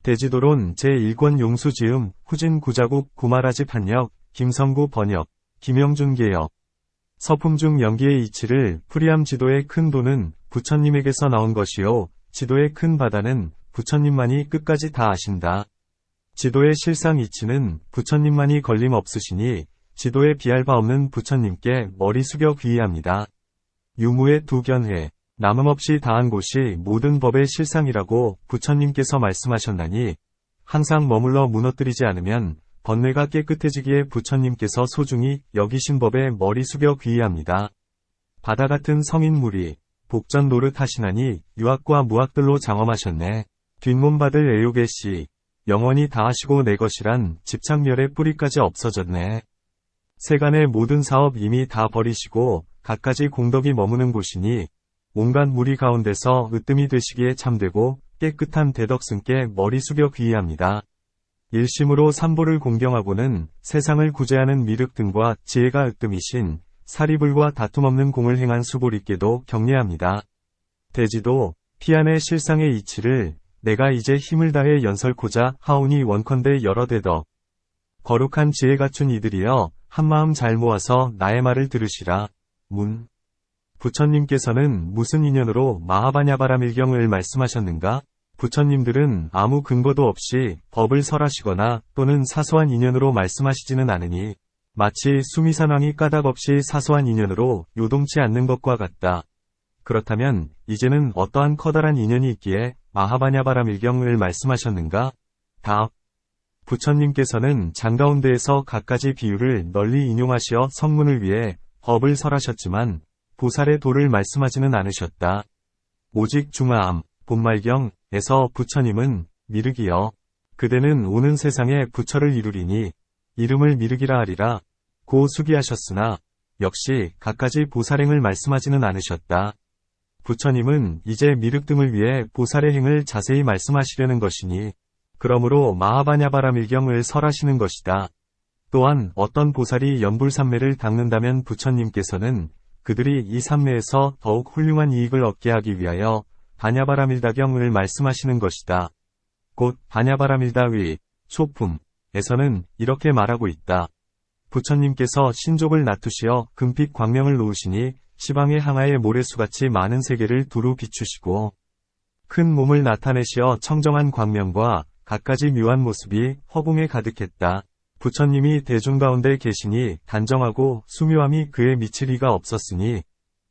대지도론 제1권 용수지음 후진 구자국 구마라집 한역 김성구 번역 김영준 개역 서품중 연기의 이치를 풀이함 지도의 큰 도는 부처님에게서 나온 것이요 지도의 큰 바다는 부처님만이 끝까지 다 아신다. 지도의 실상 이치는 부처님만이 걸림없으시니 지도에 비할 바 없는 부처님께 머리 숙여 귀의합니다. 유무의 두견회 남음없이 다한 곳이 모든 법의 실상이라고 부처님께서 말씀하셨나니 항상 머물러 무너뜨리지 않으면 번뇌가 깨끗해지기에 부처님께서 소중히 여기신 법에 머리 숙여 귀의합니다. 바다 같은 성인물이 복전 노릇하시나니 유학과 무학들로 장엄하셨네. 뒷몸 받을 애욕의 영원히 다하시고 내 것이란 집착멸의 뿌리까지 없어졌네. 세간의 모든 사업 이미 다 버리시고 갖가지 공덕이 머무는 곳이니 온갖 무리 가운데서 으뜸이 되시기에 참되고 깨끗한 대덕승께 머리 숙여 귀의합니다. 일심으로 삼보를 공경하고는 세상을 구제하는 미륵 등과 지혜가 으뜸이신 사리불과 다툼 없는 공을 행한 수보리께도 경례합니다. 대지도 피안의 실상의 이치를 내가 이제 힘을 다해 연설코자 하오니 원컨대 여러 대덕 거룩한 지혜 갖춘 이들이여 한마음 잘 모아서 나의 말을 들으시라. 문 부처님께서는 무슨 인연으로 마하바냐바라밀경을 말씀하셨는가? 부처님들은 아무 근거도 없이 법을 설하시거나 또는 사소한 인연으로 말씀하시지는 않으니 마치 수미산왕이 까닭 없이 사소한 인연으로 요동치 않는 것과 같다. 그렇다면 이제는 어떠한 커다란 인연이 있기에 마하바냐바라밀경을 말씀하셨는가? 답. 부처님께서는 장가운데에서 갖가지 비유를 널리 인용하시어 성문을 위해 법을 설하셨지만 보살의 도를 말씀하지는 않으셨다. 오직 중화암, 본말경에서 부처님은 미륵이여 그대는 오는 세상에 부처를 이루리니 이름을 미륵이라 하리라 고 수기하셨으나 역시 갖가지 보살행을 말씀하지는 않으셨다. 부처님은 이제 미륵 등을 위해 보살의 행을 자세히 말씀하시려는 것이니 그러므로 마하바냐바라밀경을 설하시는 것이다. 또한 어떤 보살이 연불삼매를 닦는다면 부처님께서는 그들이 이 삼매에서 더욱 훌륭한 이익을 얻게 하기 위하여 바냐바라밀다경을 말씀하시는 것이다. 곧 바냐바라밀다위 소품에서는 이렇게 말하고 있다. 부처님께서 신족을 나투시어 금빛 광명을 놓으시니 시방의 항아의 모래수같이 많은 세계를 두루 비추시고 큰 몸을 나타내시어 청정한 광명과 갖가지 묘한 모습이 허공에 가득했다. 부처님이 대중 가운데 계시니 단정하고 수묘함이 그에 미칠 리가 없었으니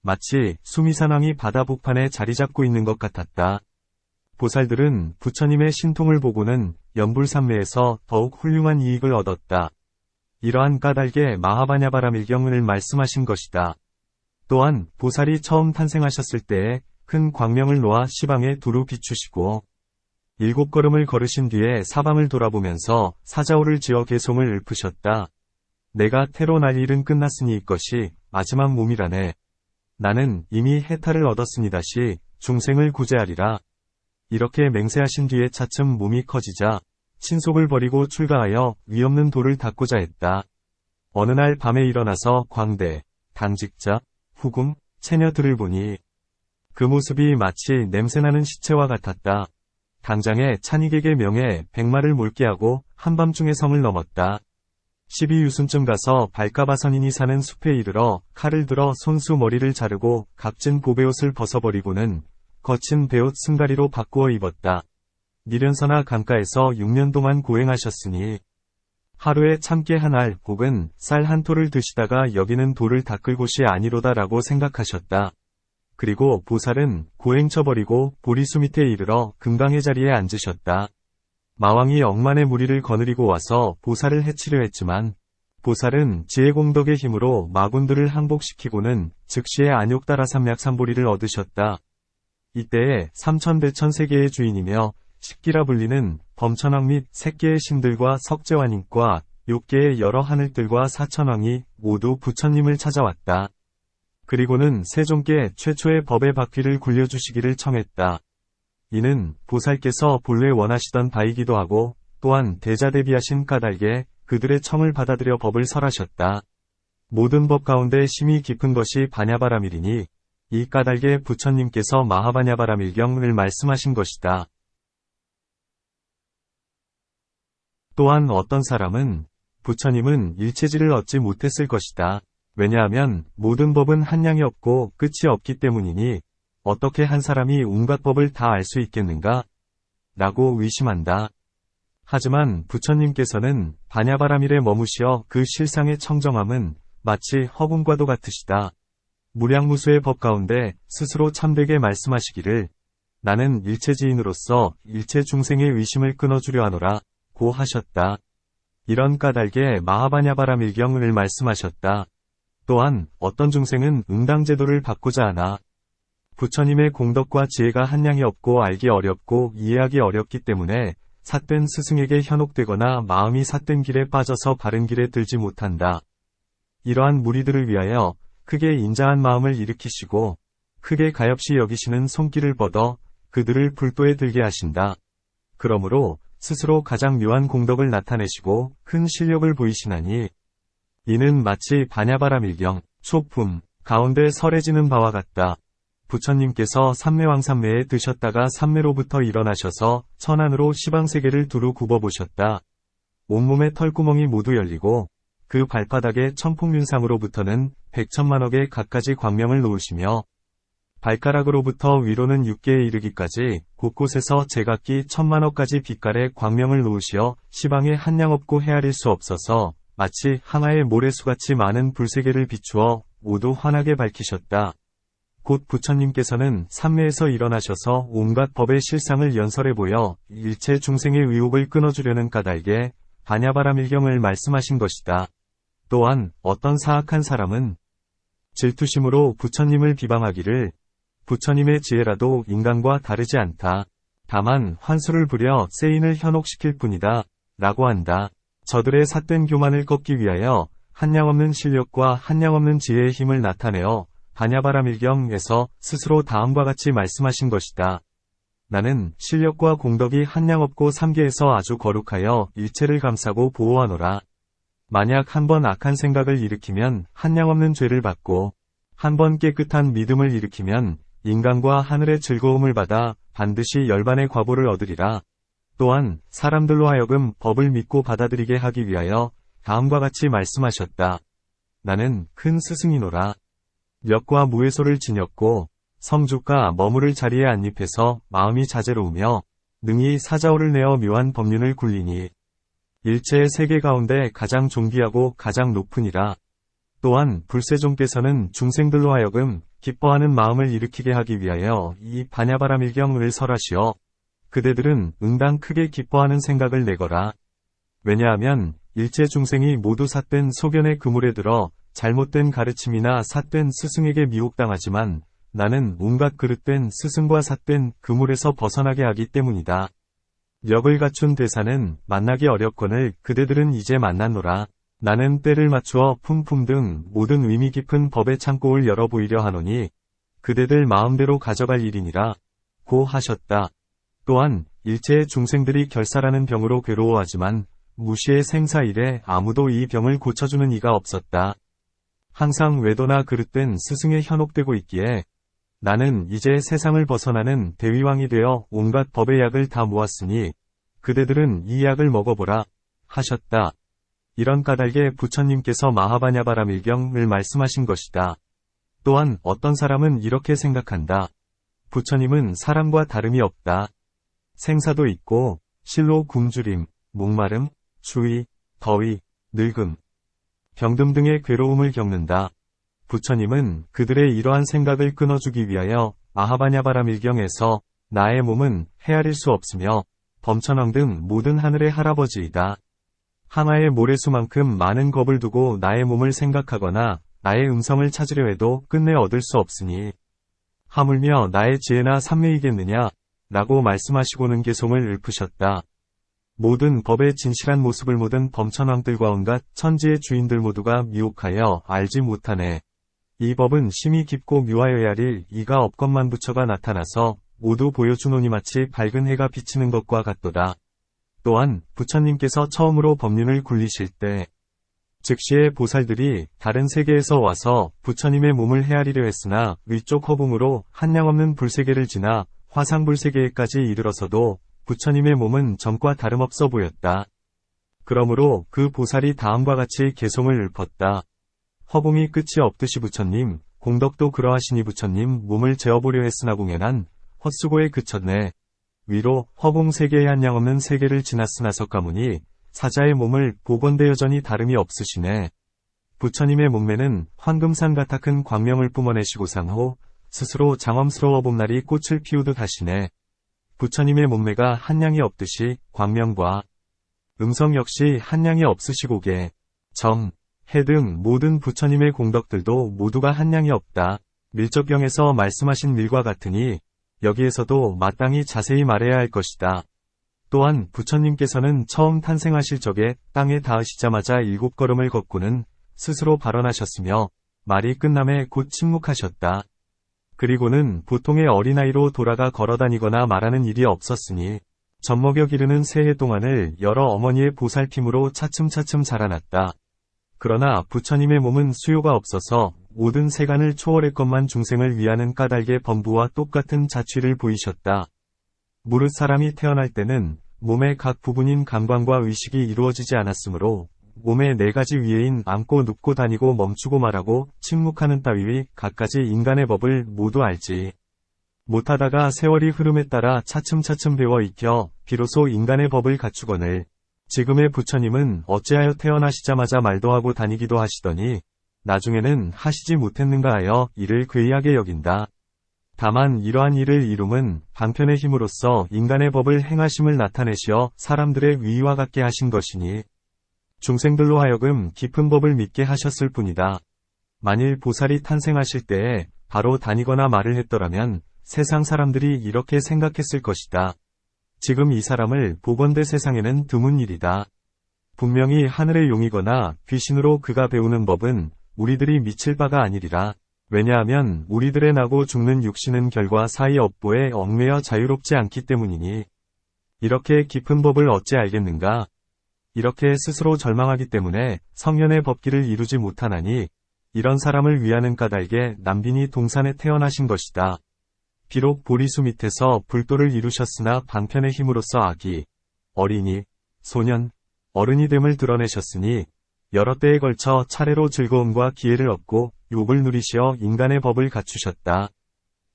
마치 수미산왕이 바다 북판에 자리 잡고 있는 것 같았다. 보살들은 부처님의 신통을 보고는 연불삼매에서 더욱 훌륭한 이익을 얻었다. 이러한 까닭에 마하바냐바라밀경을 말씀하신 것이다. 또한 보살이 처음 탄생하셨을 때에 큰 광명을 놓아 시방에 두루 비추시고 7걸음을 걸으신 뒤에 사방을 돌아보면서 사자오를 지어 개송을 읊으셨다. 내가 태로 날 일은 끝났으니 이것이 마지막 몸이라네. 나는 이미 해탈을 얻었으니다시 중생을 구제하리라. 이렇게 맹세하신 뒤에 차츰 몸이 커지자 신속을 버리고 출가하여 위없는 돌을 닦고자 했다. 어느 날 밤에 일어나서 광대, 당직자, 후금, 체녀들을 보니 그 모습이 마치 냄새나는 시체와 같았다. 당장에 찬익에게 명해 100마를 몰게 하고 한밤중에 성을 넘었다. 12유순쯤 가서 발가바선인이 사는 숲에 이르러 칼을 들어 손수 머리를 자르고 값진 보배옷을 벗어버리고는 거친 베옷 승가리로 바꾸어 입었다. 미련서나 강가에서 6년 동안 고행하셨으니 하루에 참깨 한 알 혹은 쌀 한 톨을 드시다가 여기는 돌을 닦을 곳이 아니로다라고 생각하셨다. 그리고 보살은 고행쳐 버리고 보리수 밑에 이르러 금강의 자리에 앉으셨다. 마왕이 억만의 무리를 거느리고 와서 보살을 해치려 했지만 보살은 지혜공덕의 힘으로 마군들을 항복시키고는 즉시에 안욕다라삼약삼보리를 얻으셨다. 이때에 삼천대천 세계의 주인이며 식기라 불리는 범천왕 및 색계의 신들과 석재환인과 6개의 여러 하늘들과 사천왕이 모두 부처님을 찾아왔다. 그리고는 세종께 최초의 법의 바퀴를 굴려주시기를 청했다. 이는 보살께서 본래 원하시던 바이기도 하고 또한 대자대비하신 까닭에 그들의 청을 받아들여 법을 설하셨다. 모든 법 가운데 심히 깊은 것이 바냐바라밀이니 이 까닭에 부처님께서 마하바냐바라밀경을 말씀하신 것이다. 또한 어떤 사람은 부처님은 일체지를 얻지 못했을 것이다. 왜냐하면 모든 법은 한량이 없고 끝이 없기 때문이니 어떻게 한 사람이 온갖 법을 다 알 수 있겠는가? 라고 의심한다. 하지만 부처님께서는 반야바라밀에 머무시어 그 실상의 청정함은 마치 허공과도 같으시다. 무량무수의 법 가운데 스스로 참되게 말씀하시기를 나는 일체지인으로서 일체 중생의 의심을 끊어주려 하노라 고 하셨다. 이런 까닭에 마하바냐바라밀경을 말씀하셨다. 또한 어떤 중생은 응당제도를 받고자 하나 부처님의 공덕과 지혜가 한량이 없고 알기 어렵고 이해하기 어렵기 때문에 삿된 스승에게 현혹되거나 마음이 삿된 길에 빠져서 바른 길에 들지 못한다. 이러한 무리들을 위하여 크게 인자한 마음을 일으키시고 크게 가엾이 여기시는 손길을 뻗어 그들을 불도에 들게 하신다. 그러므로 스스로 가장 묘한 공덕을 나타내시고 큰 실력을 보이시나니 이는 마치 반야바라밀경, 초품, 가운데 설해지는 바와 같다. 부처님께서 삼매왕삼매에 드셨다가 삼매로부터 일어나셔서 천안으로 시방세계를 두루 굽어보셨다. 온몸의 털구멍이 모두 열리고 그 발바닥에 천폭륜상으로부터는 100천만억의 갖가지 광명을 놓으시며 발가락으로부터 위로는 6개에 이르기까지 곳곳에서 제각기 1000만억까지 빛깔의 광명을 놓으시어 시방에 한량 없고 헤아릴 수 없어서 마치 항아의 모래수같이 많은 불세계를 비추어 모두 환하게 밝히셨다. 곧 부처님께서는 삼매에서 일어나셔서 온갖 법의 실상을 연설해 보여 일체 중생의 의혹을 끊어주려는 까닭에 반야바라밀경을 말씀하신 것이다. 또한 어떤 사악한 사람은 질투심으로 부처님을 비방하기를 부처님의 지혜라도 인간과 다르지 않다. 다만 환수를 부려 세인을 현혹시킬 뿐이다. 라고 한다. 저들의 삿된 교만을 꺾기 위하여 한량없는 실력과 한량없는 지혜의 힘을 나타내어 반야바라밀경에서 스스로 다음과 같이 말씀하신 것이다. 나는 실력과 공덕이 한량없고 삼계에서 아주 거룩하여 일체를 감싸고 보호하노라. 만약 한 번 악한 생각을 일으키면 한량없는 죄를 받고 한 번 깨끗한 믿음을 일으키면 인간과 하늘의 즐거움을 받아 반드시 열반의 과보를 얻으리라. 또한 사람들로 하여금 법을 믿고 받아들이게 하기 위하여 다음과 같이 말씀하셨다. 나는 큰 스승이노라. 력과 무에소를 지녔고 성주가 머무를 자리에 안립해서 마음이 자제로우며 능히 사자오를 내어 묘한 법륜을 굴리니 일체의 세계 가운데 가장 존귀하고 가장 높으니라. 또한 불세종께서는 중생들로 하여금 기뻐하는 마음을 일으키게 하기 위하여 이 반야바라밀경을 설하시어 그대들은 응당 크게 기뻐하는 생각을 내거라. 왜냐하면 일체 중생이 모두 삿된 소견의 그물에 들어 잘못된 가르침이나 삿된 스승에게 미혹당하지만 나는 온갖 그릇된 스승과 삿된 그물에서 벗어나게 하기 때문이다. 력을 갖춘 대사는 만나기 어렵거늘 그대들은 이제 만났노라. 나는 때를 맞추어 품품 등 모든 의미 깊은 법의 창고를 열어 보이려 하노니 그대들 마음대로 가져갈 일이니라 고 하셨다. 또한 일체의 중생들이 결사라는 병으로 괴로워하지만 무시의 생사 이래 아무도 이 병을 고쳐주는 이가 없었다. 항상 외도나 그릇된 스승에 현혹되고 있기에 나는 이제 세상을 벗어나는 대위왕이 되어 온갖 법의 약을 다 모았으니 그대들은 이 약을 먹어보라 하셨다. 이런 까닭에 부처님께서 마하바냐바라밀경을 말씀하신 것이다. 또한 어떤 사람은 이렇게 생각한다. 부처님은 사람과 다름이 없다. 생사도 있고 실로 굶주림, 목마름, 추위, 더위, 늙음, 병듦 등의 괴로움을 겪는다. 부처님은 그들의 이러한 생각을 끊어주기 위하여 마하바냐바라밀경에서 나의 몸은 헤아릴 수 없으며 범천왕 등 모든 하늘의 할아버지이다. 항아의 모래수만큼 많은 겁을 두고 나의 몸을 생각하거나 나의 음성을 찾으려 해도 끝내 얻을 수 없으니 하물며 나의 지혜나 삼매이겠느냐 라고 말씀하시고는 개송을 읊으셨다. 모든 법의 진실한 모습을 모든 범천왕들과 온갖 천지의 주인들 모두가 미혹하여 알지 못하네. 이 법은 심히 깊고 묘하여야 할 이가 업것만 부처가 나타나서 모두 보여주노니 마치 밝은 해가 비치는 것과 같도다. 또한 부처님께서 처음으로 법륜을 굴리실 때 즉시의 보살들이 다른 세계에서 와서 부처님의 몸을 헤아리려 했으나 위쪽 허공으로 한량없는 불세계를 지나 화상불세계에까지 이르러서도 부처님의 몸은 전과 다름없어 보였다. 그러므로 그 보살이 다음과 같이 개송을 읊었다. 허공이 끝이 없듯이 부처님, 공덕도 그러하시니 부처님 몸을 재어보려 했으나 공연한 헛수고에 그쳤네. 위로 허공 세계에 한량없는 세계를 지났으나 석가모니 사자의 몸을 보건대 여전히 다름이 없으시네. 부처님의 몸매는 황금산 같아 큰 광명을 뿜어내시고 상호 스스로 장엄스러워 봄날이 꽃을 피우듯 하시네. 부처님의 몸매가 한량이 없듯이 광명과 음성 역시 한량이 없으시고개, 정, 해 등 모든 부처님의 공덕들도 모두가 한량이 없다. 밀접경에서 말씀하신 밀과 같으니 여기에서도 마땅히 자세히 말해야 할 것이다. 또한 부처님께서는 처음 탄생하실 적에 땅에 닿으시자마자 7걸음을 걷고는 스스로 발언하셨으며 말이 끝남에 곧 침묵하셨다. 그리고는 보통의 어린아이로 돌아가 걸어다니거나 말하는 일이 없었으니 젖먹여 기르는 새해 동안을 여러 어머니의 보살핌으로 차츰차츰 자라났다. 그러나 부처님의 몸은 수요가 없어서 모든 세간을 초월했건만 중생을 위하는 까닭의 범부와 똑같은 자취를 보이셨다. 무릇 사람이 태어날 때는 몸의 각 부분인 감관과 의식이 이루어지지 않았으므로 몸의 4가지 위에인 앉고 눕고 다니고 멈추고 말하고 침묵하는 따위의 갖가지 인간의 법을 모두 알지 못하다가 세월이 흐름에 따라 차츰차츰 배워 익혀 비로소 인간의 법을 갖추거늘 지금의 부처님은 어찌하여 태어나시자마자 말도 하고 다니기도 하시더니 나중에는 하시지 못했는가 하여 이를 괴이하게 여긴다. 다만 이러한 일을 이룸은 방편의 힘으로써 인간의 법을 행하심을 나타내시어 사람들의 위와 같게 하신 것이니 중생들로 하여금 깊은 법을 믿게 하셨을 뿐이다. 만일 보살이 탄생하실 때에 바로 다니거나 말을 했더라면 세상 사람들이 이렇게 생각했을 것이다. 지금 이 사람을 보건대 세상에는 드문 일이다. 분명히 하늘의 용이거나 귀신으로 그가 배우는 법은 우리들이 미칠 바가 아니리라. 왜냐하면 우리들의 나고 죽는 육신은 결과 사이 업보에 얽매여 자유롭지 않기 때문이니 이렇게 깊은 법을 어찌 알겠는가? 이렇게 스스로 절망하기 때문에 성현의 법기를 이루지 못하나니 이런 사람을 위하는 까닭에 남빈이 동산에 태어나신 것이다. 비록 보리수 밑에서 불도를 이루셨으나 방편의 힘으로써 아기, 어린이, 소년, 어른이 됨을 드러내셨으니 여러 때에 걸쳐 차례로 즐거움과 기회를 얻고 욕을 누리시어 인간의 법을 갖추셨다.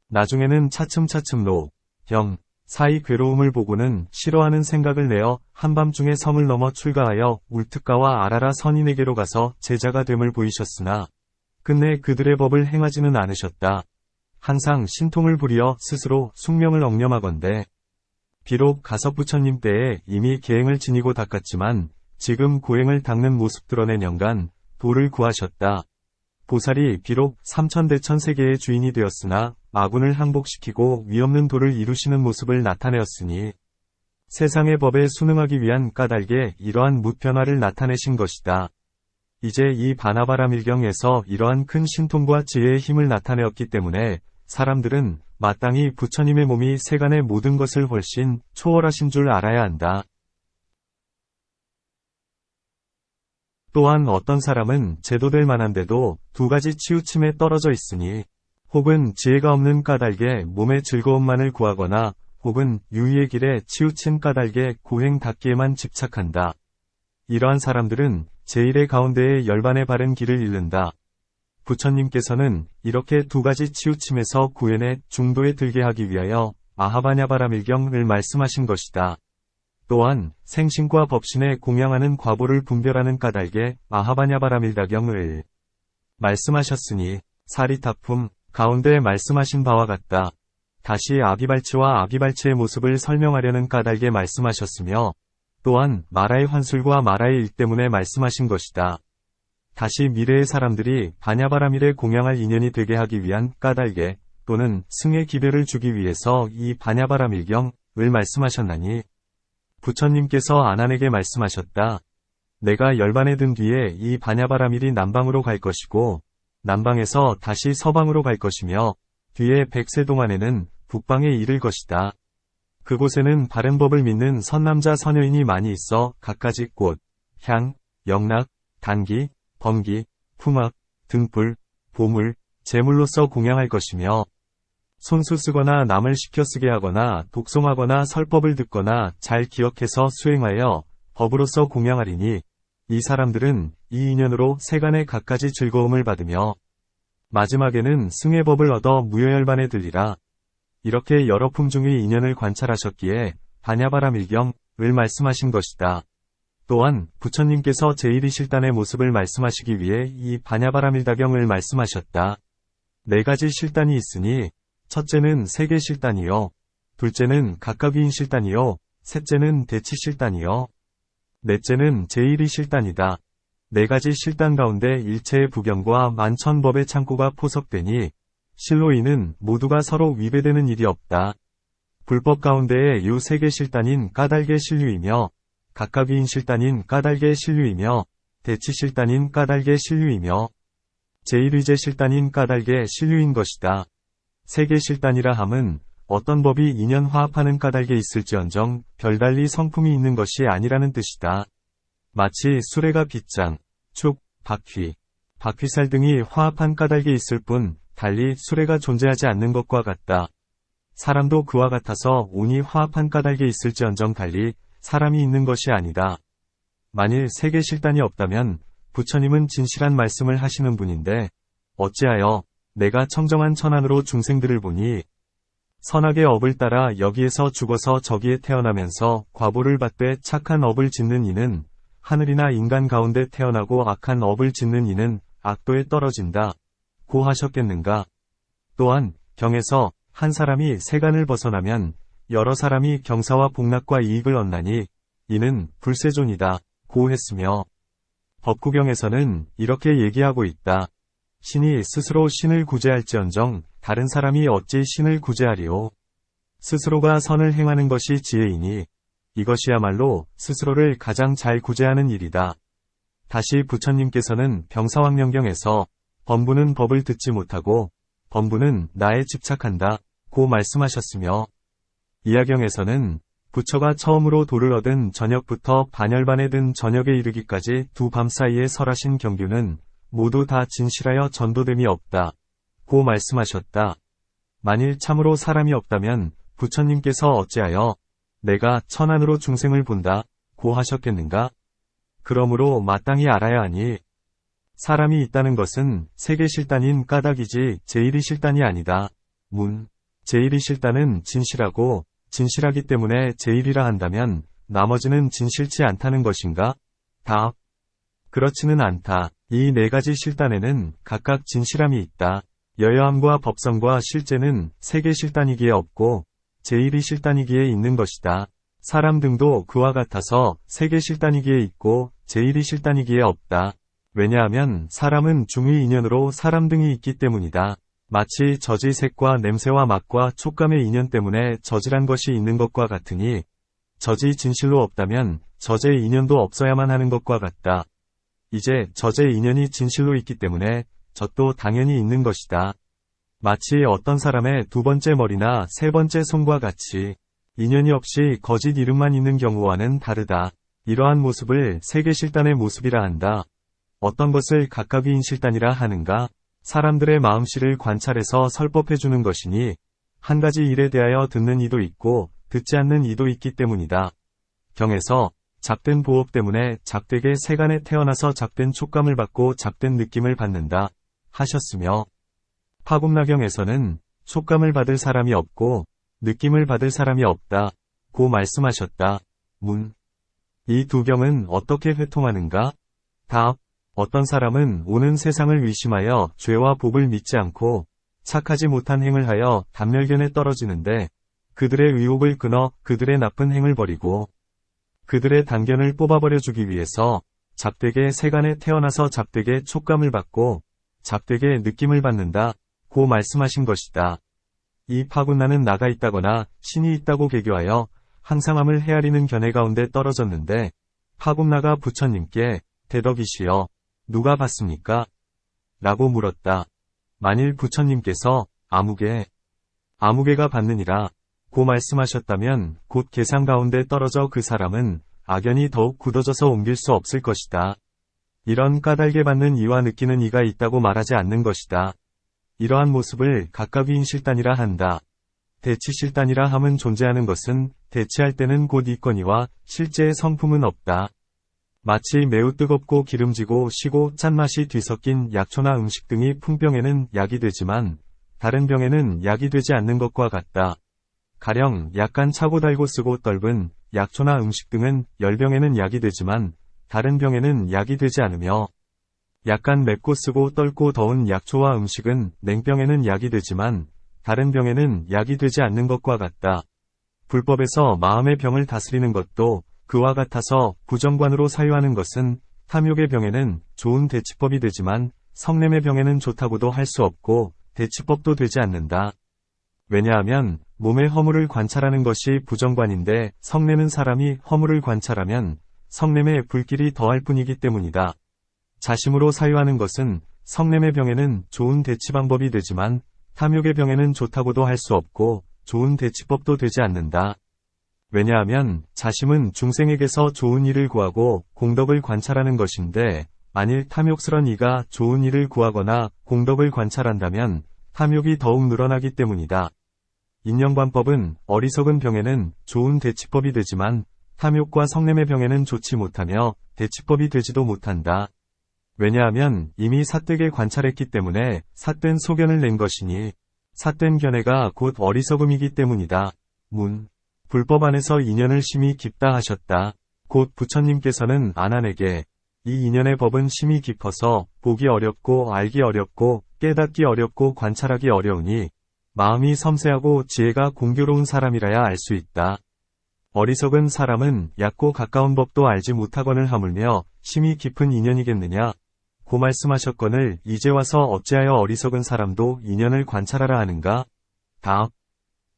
나중에는 차츰차츰 노, 형, 사이 괴로움을 보고는 싫어하는 생각을 내어 한밤중에 섬을 넘어 출가하여 울특가와 아라라 선인에게로 가서 제자가 됨을 보이셨으나 끝내 그들의 법을 행하지는 않으셨다. 항상 신통을 부리어 스스로 숙명을 엉념하건대 비록 가섭부처님 때에 이미 계행을 지니고 닦았지만 지금 고행을 닦는 모습 드러낸 영간 도를 구하셨다. 보살이 비록 삼천대천 세계의 주인이 되었으나 아군을 항복시키고 위없는 도를 이루시는 모습을 나타내었으니 세상의 법에 순응하기 위한 까닭에 이러한 무변화를 나타내신 것이다. 이제 이 바나바라밀경에서 이러한 큰 신통과 지혜의 힘을 나타내었기 때문에 사람들은 마땅히 부처님의 몸이 세간의 모든 것을 훨씬 초월하신 줄 알아야 한다. 또한 어떤 사람은 제도될 만한데도 2가지 치우침에 떨어져 있으니 혹은 지혜가 없는 까닭에 몸의 즐거움만을 구하거나 혹은 유의의 길에 치우친 까닭에 고행 닦기에만 집착한다. 이러한 사람들은 제1의 가운데에 열반의 바른 길을 잃는다. 부처님께서는 이렇게 2가지 치우침에서 구현의 중도에 들게 하기 위하여 아하바냐바라밀경을 말씀하신 것이다. 또한 생신과 법신에 공양하는 과보를 분별하는 까닭에 아하바냐바라밀다경을 말씀하셨으니 사리타품 가운데 말씀하신 바와 같다. 다시 아비발치와 아비발치의 모습을 설명하려는 까닭에 말씀하셨으며 또한 마라의 환술과 마라의 일 때문에 말씀하신 것이다. 다시 미래의 사람들이 바냐바라밀에 공양할 인연이 되게 하기 위한 까닭에 또는 승의 기별을 주기 위해서 이 바냐바라밀경을 말씀하셨나니 부처님께서 아난에게 말씀하셨다. 내가 열반에 든 뒤에 이 바냐바라밀이 남방으로 갈 것이고 남방에서 다시 서방으로 갈 것이며 뒤에 100세 동안에는 북방에 이를 것이다. 그곳에는 바른 법을 믿는 선남자 선여인이 많이 있어 갖가지 꽃, 향, 영락, 단기, 번기, 품악, 등불, 보물, 제물로서 공양할 것이며 손수 쓰거나 남을 시켜 쓰게 하거나 독송하거나 설법을 듣거나 잘 기억해서 수행하여 법으로서 공양하리니 이 사람들은 이 인연으로 세간의 갖가지 즐거움을 받으며 마지막에는 승의 법을 얻어 무효열반에 들리라. 이렇게 여러 품중의 인연을 관찰하셨기에 반야바라밀경을 말씀하신 것이다. 또한 부처님께서 제1위 실단의 모습을 말씀하시기 위해 이 반야바라밀다경을 말씀하셨다. 네 가지 실단이 있으니 첫째는 세계실단이요, 둘째는 각각위인실단이요, 셋째는 대치실단이요, 넷째는 제1위 실단이다. 네 가지 실단 가운데 일체의 부경과 만천법의 창고가 포석되니 실로 이는 모두가 서로 위배되는 일이 없다. 불법 가운데에 유 세계 실단인 까닭의 신류이며 각각위인 실단인 까닭의 신류이며 대치 실단인 까닭의 신류이며 제1위제 실단인 까닭의 신류인 것이다. 세계 실단이라 함은 어떤 법이 인연 화합하는 까닭에 있을지언정 별달리 성품이 있는 것이 아니라는 뜻이다. 마치 수레가 빗장, 축, 바퀴, 바퀴살 등이 화합한 까닭에 있을 뿐 달리 수레가 존재하지 않는 것과 같다. 사람도 그와 같아서 운이 화합한 까닭에 있을지언정 달리 사람이 있는 것이 아니다. 만일 세계 실단이 없다면 부처님은 진실한 말씀을 하시는 분인데 어찌하여 내가 청정한 천안으로 중생들을 보니 선악의 업을 따라 여기에서 죽어서 저기에 태어나면서 과보를 받되 착한 업을 짓는 이는 하늘이나 인간 가운데 태어나고 악한 업을 짓는 이는 악도에 떨어진다 고 하셨겠는가. 또한 경에서 한 사람이 세간을 벗어나면 여러 사람이 경사와 복락과 이익을 얻나니 이는 불세존이다 고 했으며 법구경에서는 이렇게 얘기하고 있다. 신이 스스로 신을 구제할지언정 다른 사람이 어찌 신을 구제하리오. 스스로가 선을 행하는 것이 지혜이니 이것이야말로 스스로를 가장 잘 구제하는 일이다. 다시 부처님께서는 병사왕명경에서 범부는 법을 듣지 못하고 범부는 나에 집착한다 고 말씀하셨으며 이하경에서는 부처가 처음으로 도를 얻은 저녁부터 반열반에 든 저녁에 이르기까지 두 밤 사이에 설하신 경규는 모두 다 진실하여 전도됨이 없다 고 말씀하셨다. 만일 참으로 사람이 없다면 부처님께서 어찌하여 내가 천안으로 중생을 본다 고 하셨겠는가. 그러므로 마땅히 알아야 하니 사람이 있다는 것은 세계실단인 까닭이지 제1위 실단이 아니다. 문. 제1위 실단은 진실하고 진실하기 때문에 제1이라 한다면 나머지는 진실치 않다는 것인가? 답. 그렇지는 않다. 이 네 가지 실단에는 각각 진실함이 있다. 여여함과 법성과 실제는 세계실단이기에 없고 제1위 실단이기에 있는 것이다. 사람 등도 그와 같아서 세계실단이기에 있고 제1위 실단이기에 없다. 왜냐하면 사람은 중의 인연으로 사람 등이 있기 때문이다. 마치 저지 색과 냄새와 맛과 촉감의 인연 때문에 저지란 것이 있는 것과 같으니 저지 진실로 없다면 저제의 인연도 없어야만 하는 것과 같다. 이제 저제의 인연이 진실로 있기 때문에 젖도 당연히 있는 것이다. 마치 어떤 사람의 두 번째 머리나 세 번째 손과 같이 인연이 없이 거짓 이름만 있는 경우와는 다르다. 이러한 모습을 세계실단의 모습이라 한다. 어떤 것을 각각위인실단이라 하는가? 사람들의 마음씨를 관찰해서 설법해주는 것이니 한 가지 일에 대하여 듣는 이도 있고 듣지 않는 이도 있기 때문이다. 경에서 작된 보업 때문에 작되게 세간에 태어나서 작된 촉감을 받고 작된 느낌을 받는다 하셨으며 파굽나경에서는 촉감을 받을 사람이 없고 느낌을 받을 사람이 없다 고 말씀하셨다. 문. 이 두 경은 어떻게 회통하는가? 답. 어떤 사람은 오는 세상을 의심하여 죄와 복을 믿지 않고 착하지 못한 행을 하여 단멸견에 떨어지는데 그들의 의욕을 끊어 그들의 나쁜 행을 버리고 그들의 단견을 뽑아버려 주기 위해서 잡되게 세간에 태어나서 잡되게 촉감을 받고 잡되게 느낌을 받는다 고 말씀하신 것이다. 이 파군나는 나가 있다거나 신이 있다고 개교하여 항상함을 헤아리는 견해 가운데 떨어졌는데 파군나가 부처님께 대덕이시여 누가 봤습니까? 라고 물었다. 만일 부처님께서 아무개가 봤느니라 고 말씀하셨다면 곧 계상 가운데 떨어져 그 사람은 악연이 더욱 굳어져서 옮길 수 없을 것이다. 이런 까닭에 받는 이와 느끼는 이가 있다고 말하지 않는 것이다. 이러한 모습을 각각위인실단이라 한다. 대치실단이라 함은 존재하는 것은 대치할 때는 곧 있거니와 실제의 성품은 없다. 마치 매우 뜨겁고 기름지고 시고 짠맛이 뒤섞인 약초나 음식 등이 풍병에는 약이 되지만 다른 병에는 약이 되지 않는 것과 같다. 가령 약간 차고 달고 쓰고 떫은 약초나 음식 등은 열병에는 약이 되지만 다른 병에는 약이 되지 않으며 약간 맵고 쓰고 떫고 더운 약초와 음식은 냉병에는 약이 되지만 다른 병에는 약이 되지 않는 것과 같다. 불법에서 마음의 병을 다스리는 것도 그와 같아서 부정관으로 사유하는 것은 탐욕의 병에는 좋은 대치법이 되지만 성냄의 병에는 좋다고도 할 수 없고 대치법도 되지 않는다. 왜냐하면 몸의 허물을 관찰하는 것이 부정관인데 성내는 사람이 허물을 관찰하면 성냄의 불길이 더할 뿐이기 때문이다. 자심으로 사유하는 것은 성냄의 병에는 좋은 대치 방법이 되지만 탐욕의 병에는 좋다고도 할 수 없고 좋은 대치법도 되지 않는다. 왜냐하면 자심은 중생에게서 좋은 일을 구하고 공덕을 관찰하는 것인데 만일 탐욕스런 이가 좋은 일을 구하거나 공덕을 관찰한다면 탐욕이 더욱 늘어나기 때문이다. 인연관법은 어리석은 병에는 좋은 대치법이 되지만 탐욕과 성냄의 병에는 좋지 못하며 대치법이 되지도 못한다. 왜냐하면 이미 삿되게 관찰했기 때문에 삿된 소견을 낸 것이니 삿된 견해가 곧 어리석음이기 때문이다. 문. 불법 안에서 인연을 심히 깊다 하셨다. 곧 부처님께서는 아난에게 이 인연의 법은 심히 깊어서 보기 어렵고 알기 어렵고 깨닫기 어렵고 관찰하기 어려우니 마음이 섬세하고 지혜가 공교로운 사람이라야 알 수 있다. 어리석은 사람은 얕고 가까운 법도 알지 못하거늘 하물며 심히 깊은 인연이겠느냐. 고 말씀하셨거늘 이제 와서 어찌하여 어리석은 사람도 인연을 관찰하라 하는가? 답.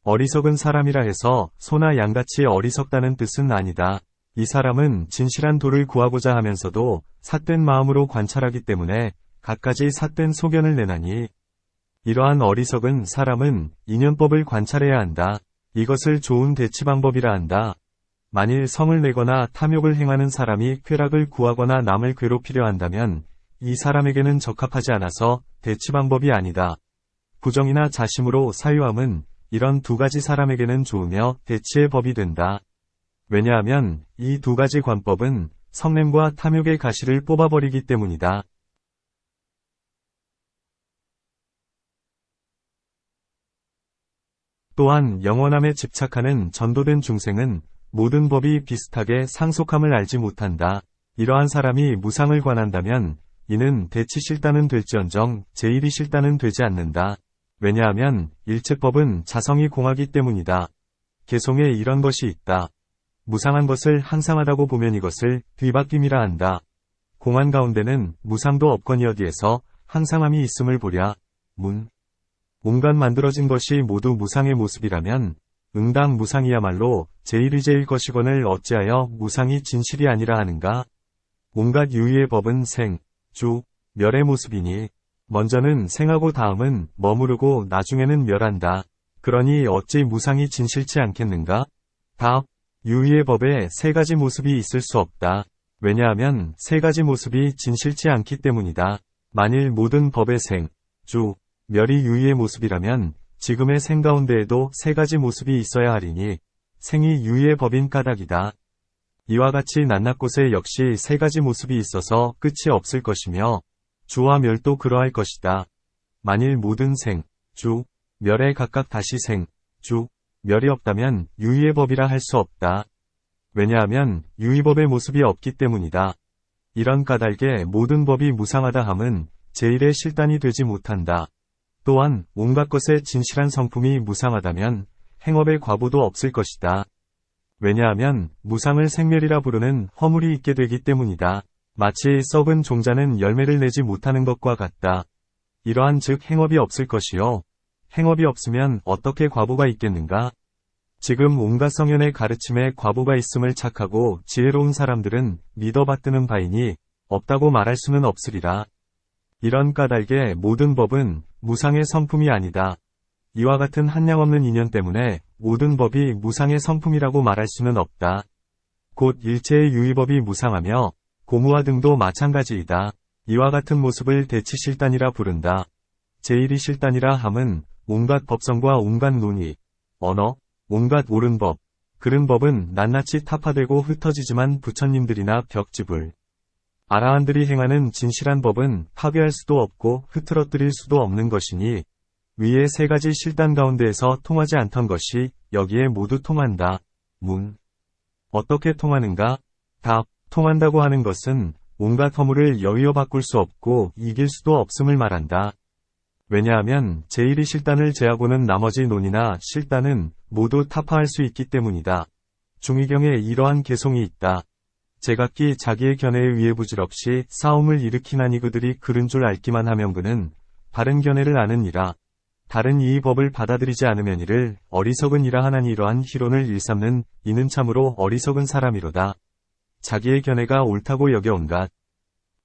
어리석은 사람이라 해서 소나 양같이 어리석다는 뜻은 아니다. 이 사람은 진실한 도를 구하고자 하면서도 삿된 마음으로 관찰하기 때문에 갖가지 삿된 소견을 내나니 이러한 어리석은 사람은 인연법을 관찰해야 한다. 이것을 좋은 대치 방법이라 한다. 만일 성을 내거나 탐욕을 행하는 사람이 쾌락을 구하거나 남을 괴롭히려 한다면 이 사람에게는 적합하지 않아서 대치 방법이 아니다. 부정이나 자심으로 사유함은 이런 두 가지 사람에게는 좋으며 대치의 법이 된다. 왜냐하면 이 두 가지 관법은 성냄과 탐욕의 가시를 뽑아버리기 때문이다. 또한 영원함에 집착하는 전도된 중생은 모든 법이 비슷하게 상속함을 알지 못한다. 이러한 사람이 무상을 관한다면 이는 대치실단은 될지언정 제1이 실단은 되지 않는다. 왜냐하면 일체법은 자성이 공하기 때문이다. 개송에 이런 것이 있다. 무상한 것을 항상하다고 보면 이것을 뒤바뀜이라 한다. 공한 가운데는 무상도 없거니 어디에서 항상함이 있음을 보랴. 문. 온갖 만들어진 것이 모두 무상의 모습이라면 응당 무상이야말로 제1의 것이거늘 어찌하여 무상이 진실이 아니라 하는가? 온갖 유의의 법은 생, 주, 멸의 모습이니 먼저는 생하고 다음은 머무르고 나중에는 멸한다. 그러니 어찌 무상이 진실치 않겠는가? 답. 유의의 법에 세 가지 모습이 있을 수 없다. 왜냐하면 세 가지 모습이 진실치 않기 때문이다. 만일 모든 법의 생, 주, 멸이 유의의 모습이라면 지금의 생 가운데에도 세 가지 모습이 있어야 하리니 생이 유의의 법인 까닭이다. 이와 같이 낱낱 곳에 역시 세 가지 모습이 있어서 끝이 없을 것이며 주와 멸도 그러할 것이다. 만일 모든 생, 주, 멸에 각각 다시 생, 주, 멸이 없다면 유의의 법이라 할 수 없다. 왜냐하면 유의법의 모습이 없기 때문이다. 이런 까닭에 모든 법이 무상하다 함은 제1의 실단이 되지 못한다. 또한 온갖 것의 진실한 성품이 무상하다면 행업의 과보도 없을 것이다. 왜냐하면 무상을 생멸이라 부르는 허물이 있게 되기 때문이다. 마치 썩은 종자는 열매를 내지 못하는 것과 같다. 이러한 즉 행업이 없을 것이요. 행업이 없으면 어떻게 과보가 있겠는가? 지금 온갖 성현의 가르침에 과보가 있음을 착하고 지혜로운 사람들은 믿어받드는 바이니 없다고 말할 수는 없으리라. 이런 까닭에 모든 법은 무상의 성품이 아니다. 이와 같은 한량없는 인연 때문에 모든 법이 무상의 성품이라고 말할 수는 없다. 곧 일체의 유의법이 무상하며 고무와 등도 마찬가지이다. 이와 같은 모습을 대치실단이라 부른다. 제1이 실단이라 함은 온갖 법성과 온갖 논의, 언어, 온갖 옳은 법, 그른 법은 낱낱이 타파되고 흩어지지만 부처님들이나 벽지불, 아라한들이 행하는 진실한 법은 파괴할 수도 없고 흐트러뜨릴 수도 없는 것이니 위의 세 가지 실단 가운데에서 통하지 않던 것이 여기에 모두 통한다. 문. 어떻게 통하는가? 답. 통한다고 하는 것은 온갖 허물을 여위어 바꿀 수 없고 이길 수도 없음을 말한다. 왜냐하면 제1의 실단을 제하고는 나머지 논이나 실단은 모두 타파할 수 있기 때문이다. 중의경에 이러한 개송이 있다. 제각기 자기의 견해에 의해 부질없이 싸움을 일으키나니 그들이 그른 줄 알기만 하면 그는 바른 견해를 아느니라. 다른 이의 법을 받아들이지 않으면 이를 어리석은 이라 하나니 이러한 희론을 일삼는 이는 참으로 어리석은 사람이로다. 자기의 견해가 옳다고 여겨온갖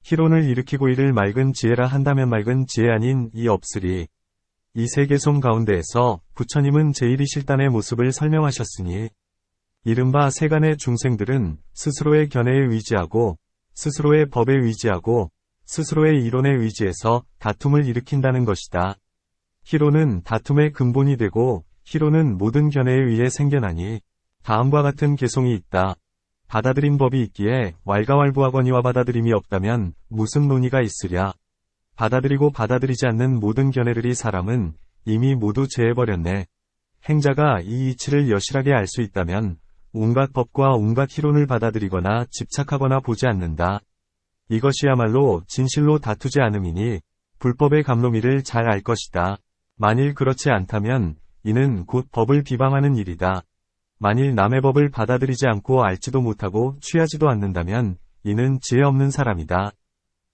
희론을 일으키고 이를 맑은 지혜라 한다면 맑은 지혜 아닌 이 없으리. 이 세 개송 가운데에서 부처님은 제1의 실단의 모습을 설명하셨으니 이른바 세간의 중생들은 스스로의 견해에 의지하고 스스로의 법에 의지하고 스스로의 이론에 의지해서 다툼을 일으킨다는 것이다. 희론은 다툼의 근본이 되고 희론은 모든 견해에 의해 생겨나니 다음과 같은 개송이 있다. 받아들인 법이 있기에 왈가왈부하거니와 받아들임이 없다면 무슨 논의가 있으랴. 받아들이고 받아들이지 않는 모든 견해들이 사람은 이미 모두 제해버렸네. 행자가 이 이치를 여실하게 알 수 있다면 온갖 법과 온갖 희론을 받아들이거나 집착하거나 보지 않는다. 이것이야말로 진실로 다투지 않음이니 불법의 감로미를 잘 알 것이다. 만일 그렇지 않다면 이는 곧 법을 비방하는 일이다. 만일 남의 법을 받아들이지 않고 알지도 못하고 취하지도 않는다면 이는 지혜 없는 사람이다.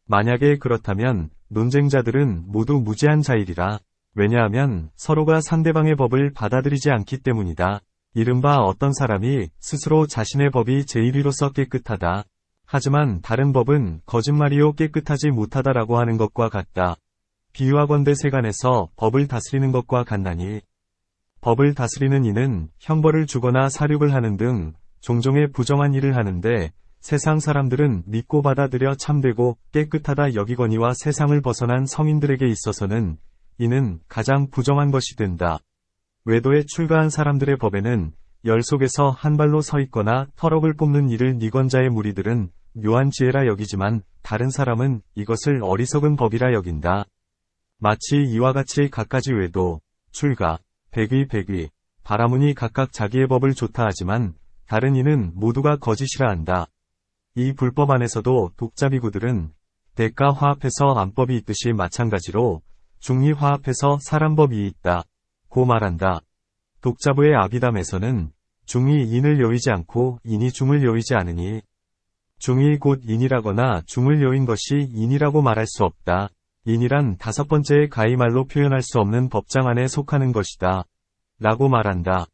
만약에 그렇다면 논쟁자들은 모두 무지한 자일이라. 왜냐하면 서로가 상대방의 법을 받아들이지 않기 때문이다. 이른바 어떤 사람이 스스로 자신의 법이 제1위로서 깨끗하다. 하지만 다른 법은 거짓말이요 깨끗하지 못하다라고 하는 것과 같다. 비유하건대 세간에서 법을 다스리는 것과 같나니 법을 다스리는 이는 형벌을 주거나 사륙을 하는 등 종종의 부정한 일을 하는데 세상 사람들은 믿고 받아들여 참되고 깨끗하다 여기거니와 세상을 벗어난 성인들에게 있어서는 이는 가장 부정한 것이 된다. 외도에 출가한 사람들의 법에는 열 속에서 한 발로 서 있거나 터럭을 뽑는 일을 니건자의 무리들은 묘한 지혜라 여기지만 다른 사람은 이것을 어리석은 법이라 여긴다. 마치 이와 같이 갖가지 외도, 출가, 백의, 바라문이 각각 자기의 법을 좋다 하지만 다른 이는 모두가 거짓이라 한다. 이 불법 안에서도 독자비구들은 대가 화합해서 안법이 있듯이 마찬가지로 중리 화합해서 사람법이 있다. 고 말한다. 독자부의 아비담에서는 중이 인을 여의지 않고 인이 중을 여의지 않으니 중이 곧 인이라거나 중을 여인 것이 인이라고 말할 수 없다. 인이란 다섯 번째의 가이말로 표현할 수 없는 법장 안에 속하는 것이다. 라고 말한다.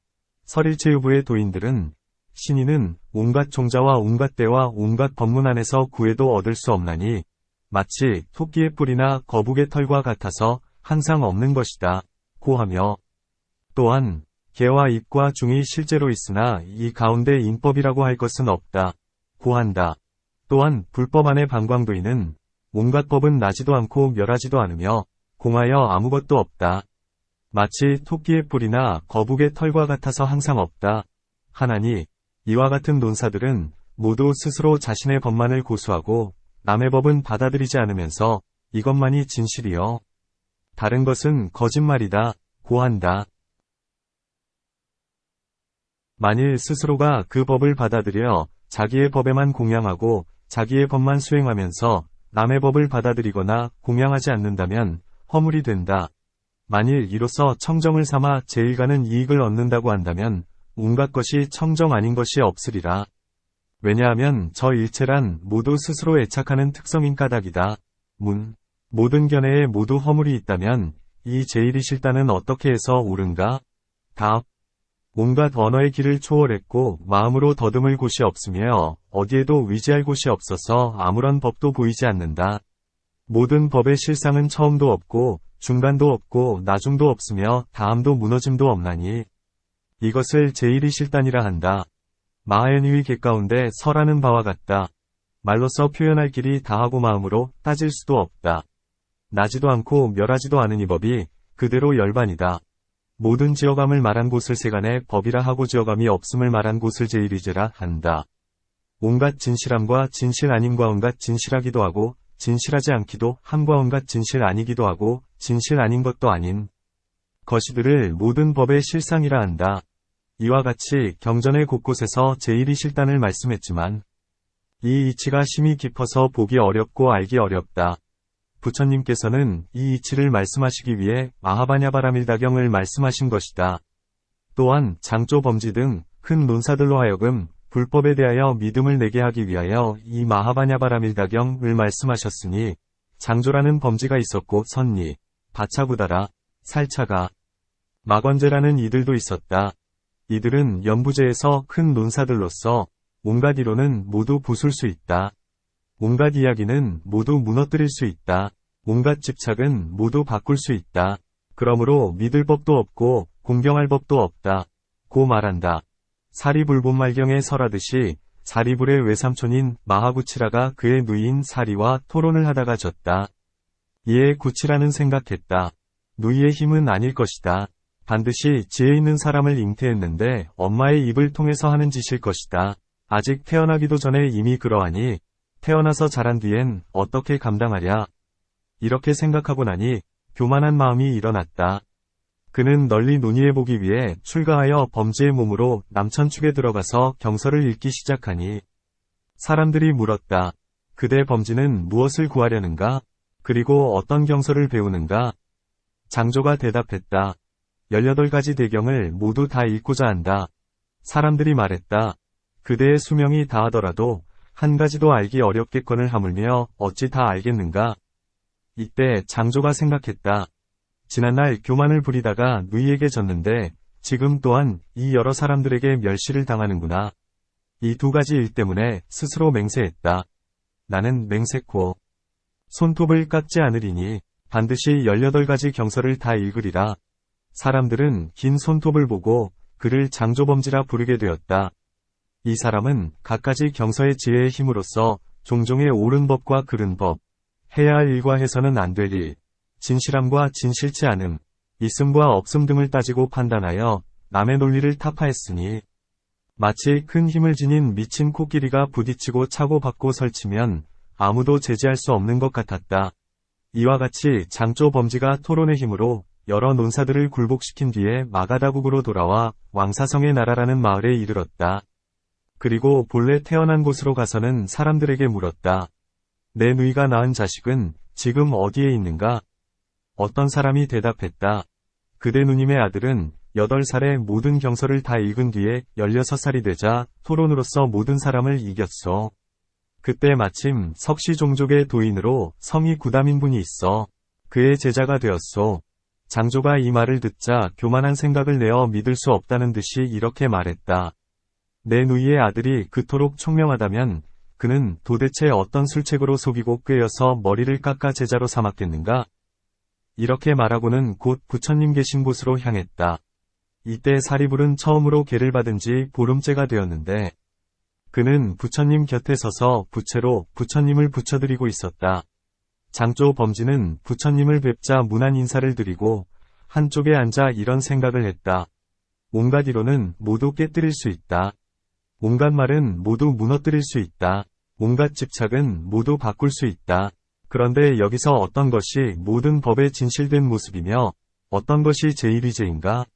설일체유부의 도인들은 신인은 온갖 종자와 온갖 때와 온갖 법문 안에서 구해도 얻을 수 없나니 마치 토끼의 뿔이나 거북의 털과 같아서 항상 없는 것이다. 고 하며 또한 개와 입과 중이 실제로 있으나 이 가운데 인법이라고 할 것은 없다. 고 한다. 또한 불법 안의 방광도인은 온갖 법은 나지도 않고 멸하지도 않으며 공하여 아무것도 없다. 마치 토끼의 뿔이나 거북의 털과 같아서 항상 없다. 하나니 이와 같은 논사들은 모두 스스로 자신의 법만을 고수하고 남의 법은 받아들이지 않으면서 이것만이 진실이여 다른 것은 거짓말이다. 고 한다. 만일 스스로가 그 법을 받아들여 자기의 법에만 공양하고 자기의 법만 수행하면서 남의 법을 받아들이거나 공양하지 않는다면 허물이 된다. 만일 이로써 청정을 삼아 제일가는 이익을 얻는다고 한다면 온갖 것이 청정 아닌 것이 없으리라. 왜냐하면 저 일체란 모두 스스로 애착하는 특성인 까닭이다. 모든 견해에 모두 허물이 있다면 이 제1의 실단은 어떻게 해서 옳은가? 답. 온갖 언어의 길을 초월했고 마음으로 더듬을 곳이 없으며 어디에도 의지할 곳이 없어서 아무런 법도 보이지 않는다. 모든 법의 실상은 처음도 없고 중간도 없고 나중도 없으며 다함도 무너짐도 없나니 이것을 제1의 실단이라 한다. 마하연의 객 가운데 설하는 바와 같다. 말로써 표현할 길이 다하고 마음으로 따질 수도 없다. 나지도 않고 멸하지도 않은 이 법이 그대로 열반이다. 모든 지어감을 말한 곳을 세간의 법이라 하고 지어감이 없음을 말한 곳을 제일이제라 한다. 온갖 진실함과 진실 아님과 온갖 진실하기도 하고 진실하지 않기도 함과 온갖 진실 아니기도 하고 진실 아닌 것도 아닌 것이들을 모든 법의 실상이라 한다. 이와 같이 경전의 곳곳에서 제일이 실단을 말씀했지만 이 이치가 심히 깊어서 보기 어렵고 알기 어렵다. 부처님께서는 이 이치를 말씀하시기 위해 마하바냐바라밀다경을 말씀하신 것이다. 또한 장조 범지 등 큰 논사들로 하여금 불법에 대하여 믿음을 내게 하기 위하여 이 마하바냐바라밀다경을 말씀하셨으니 장조라는 범지가 있었고 선리, 바차구다라, 살차가, 마건제라는 이들도 있었다. 이들은 연부제에서 큰 논사들로서 온갖 이론은 모두 부술 수 있다. 온갖 이야기는 모두 무너뜨릴 수 있다. 온갖 집착은 모두 바꿀 수 있다. 그러므로 믿을 법도 없고 공경할 법도 없다. 고 말한다. 사리불본말경에 설하듯이 사리불의 외삼촌인 마하구치라가 그의 누이인 사리와 토론을 하다가 졌다. 이에 구치라는 생각했다. 누이의 힘은 아닐 것이다. 반드시 지혜 있는 사람을 잉태했는데 엄마의 입을 통해서 하는 짓일 것이다. 아직 태어나기도 전에 이미 그러하니 태어나서 자란 뒤엔 어떻게 감당하랴. 이렇게 생각하고 나니 교만한 마음이 일어났다. 그는 널리 논의해보기 위해 출가하여 범지의 몸으로 남천축에 들어가서 경서를 읽기 시작하니 사람들이 물었다. 그대 범지는 무엇을 구하려는가? 그리고 어떤 경서를 배우는가? 장조가 대답했다. 18가지 대경을 모두 다 읽고자 한다. 사람들이 말했다. 그대의 수명이 다하더라도 한 가지도 알기 어렵겠거늘 하물며 어찌 다 알겠는가? 이때 장조가 생각했다. 지난날 교만을 부리다가 누이에게 졌는데 지금 또한 이 여러 사람들에게 멸시를 당하는구나. 이 두 가지 일 때문에 스스로 맹세했다. 나는 맹세코 손톱을 깎지 않으리니 반드시 18가지 경서를 다 읽으리라. 사람들은 긴 손톱을 보고 그를 장조범지라 부르게 되었다. 이 사람은 갖가지 경서의 지혜의 힘으로써 종종의 옳은 법과 그른 법, 해야 할 일과 해서는 안 될 일, 진실함과 진실치 않음, 있음과 없음 등을 따지고 판단하여 남의 논리를 타파했으니 마치 큰 힘을 지닌 미친 코끼리가 부딪히고 차고 받고 설치면 아무도 제지할 수 없는 것 같았다. 이와 같이 장조 범지가 토론의 힘으로 여러 논사들을 굴복시킨 뒤에 마가다국으로 돌아와 왕사성의 나라라는 마을에 이르렀다. 그리고 본래 태어난 곳으로 가서는 사람들에게 물었다. 내 누이가 낳은 자식은 지금 어디에 있는가? 어떤 사람이 대답했다. 그대 누님의 아들은 8살에 모든 경서를 다 읽은 뒤에 16살이 되자 토론으로서 모든 사람을 이겼소. 그때 마침 석시 종족의 도인으로 성이 구담인 분이 있어. 그의 제자가 되었소. 장조가 이 말을 듣자 교만한 생각을 내어 믿을 수 없다는 듯이 이렇게 말했다. 내 누이의 아들이 그토록 총명하다면 그는 도대체 어떤 술책으로 속이고 꿰어서 머리를 깎아 제자로 삼았겠는가? 이렇게 말하고는 곧 부처님 계신 곳으로 향했다. 이때 사리불은 처음으로 계를 받은 지 보름째가 되었는데 그는 부처님 곁에 서서 부채로 부처님을 붙여드리고 있었다. 장조 범지는 부처님을 뵙자 문안 인사를 드리고 한쪽에 앉아 이런 생각을 했다. 온갖 이론은 모두 깨뜨릴 수 있다. 온갖 말은 모두 무너뜨릴 수 있다. 온갖 집착은 모두 바꿀 수 있다. 그런데 여기서 어떤 것이 모든 법의 진실된 모습이며 어떤 것이 제1위제인가?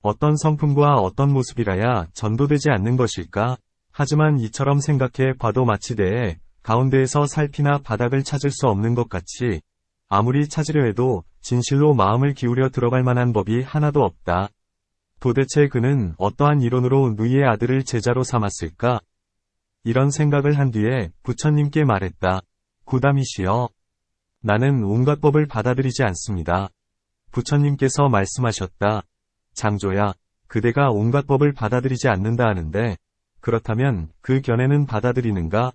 어떤 성품과 어떤 모습이라야 전도되지 않는 것일까? 하지만 이처럼 생각해 봐도 마치 대에 가운데에서 살피나 바닥을 찾을 수 없는 것 같이 아무리 찾으려 해도 진실로 마음을 기울여 들어갈 만한 법이 하나도 없다. 도대체 그는 어떠한 이론으로 누이의 아들을 제자로 삼았을까? 이런 생각을 한 뒤에 부처님께 말했다. 구담이시여. 나는 온갖 법을 받아들이지 않습니다. 부처님께서 말씀하셨다. 장조야, 그대가 온갖 법을 받아들이지 않는다 하는데 그렇다면 그 견해는 받아들이는가?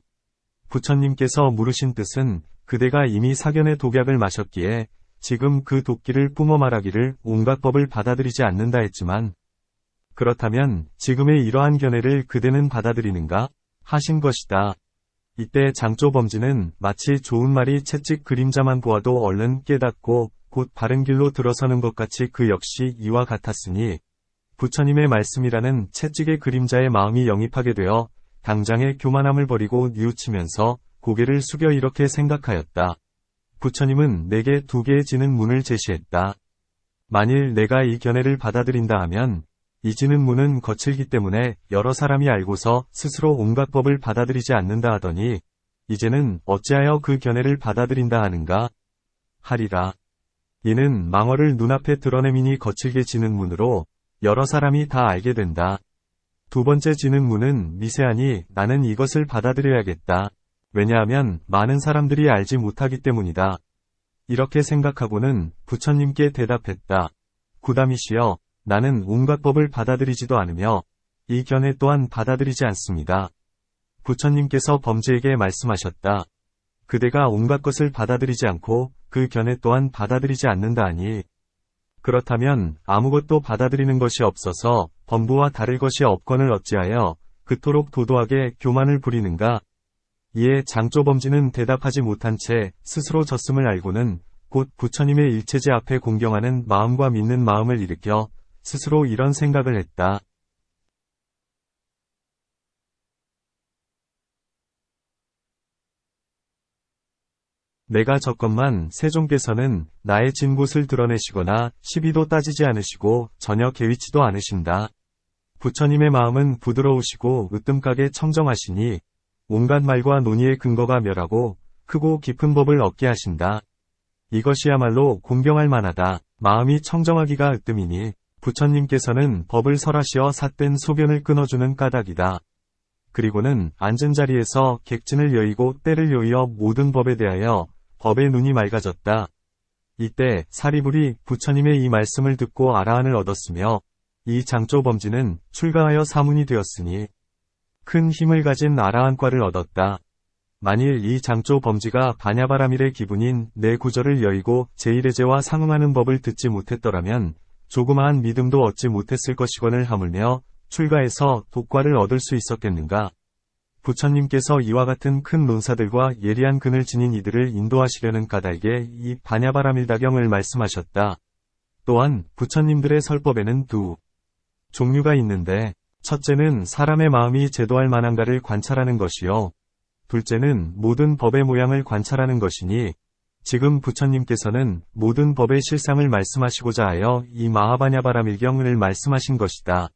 부처님께서 물으신 뜻은 그대가 이미 사견의 독약을 마셨기에 지금 그 독기를 뿜어 말하기를 온갖 법을 받아들이지 않는다 했지만 그렇다면 지금의 이러한 견해를 그대는 받아들이는가? 하신 것이다. 이때 장조 범지는 마치 좋은 말이 채찍 그림자만 보아도 얼른 깨닫고 곧 바른 길로 들어서는 것 같이 그 역시 이와 같았으니 부처님의 말씀이라는 채찍의 그림자의 마음이 영입하게 되어 당장의 교만함을 버리고 뉘우치면서 고개를 숙여 이렇게 생각하였다. 부처님은 내게 2개의 지는 문을 제시했다. 만일 내가 이 견해를 받아들인다 하면 이 지는 문은 거칠기 때문에 여러 사람이 알고서 스스로 온갖 법을 받아들이지 않는다 하더니 이제는 어찌하여 그 견해를 받아들인다 하는가 하리라. 이는 망어를 눈앞에 드러내미니 거칠게 지는 문으로 여러 사람이 다 알게 된다. 2번째 지는 문은 미세하니 나는 이것을 받아들여야겠다. 왜냐하면 많은 사람들이 알지 못하기 때문이다. 이렇게 생각하고는 부처님께 대답했다. 구다미시여, 나는 온갖 법을 받아들이지도 않으며 이 견해 또한 받아들이지 않습니다. 부처님께서 범죄에게 말씀하셨다. 그대가 온갖 것을 받아들이지 않고 그 견해 또한 받아들이지 않는다 하니 그렇다면 아무것도 받아들이는 것이 없어서 범부와 다를 것이 없건을 어찌하여 그토록 도도하게 교만을 부리는가? 이에 장조범지는 대답하지 못한 채 스스로 졌음을 알고는 곧 부처님의 일체제 앞에 공경하는 마음과 믿는 마음을 일으켜 스스로 이런 생각을 했다. 내가 졌건만 세종께서는 나의 진 곳을 드러내시거나 시비도 따지지 않으시고 전혀 개의치도 않으신다. 부처님의 마음은 부드러우시고 으뜸가게 청정하시니 온갖 말과 논의의 근거가 멸하고 크고 깊은 법을 얻게 하신다. 이것이야말로 공경할 만하다. 마음이 청정하기가 으뜸이니 부처님께서는 법을 설하시어 삿된 소변을 끊어주는 까닭이다. 그리고는 앉은 자리에서 객진을 여의고 때를 여의어 모든 법에 대하여 법의 눈이 맑아졌다. 이때 사리불이 부처님의 이 말씀을 듣고 아라한을 얻었으며 이 장조범지는 출가하여 사문이 되었으니 큰 힘을 가진 아라한과를 얻었다. 만일 이 장조범지가 바냐바라밀의 기분인 내 구절을 여의고 제1의제와 상응하는 법을 듣지 못했더라면 조그마한 믿음도 얻지 못했을 것이거늘 하물며 출가해서 독과를 얻을 수 있었겠는가? 부처님께서 이와 같은 큰 논사들과 예리한 근을 지닌 이들을 인도하시려는 까닭에 이 바냐바라밀다경을 말씀하셨다. 또한 부처님들의 설법에는 2 종류가 있는데 첫째는 사람의 마음이 제도할 만한가를 관찰하는 것이요. 둘째는 모든 법의 모양을 관찰하는 것이니 지금 부처님께서는 모든 법의 실상을 말씀하시고자 하여 이 마하바냐바라밀경을 말씀하신 것이다.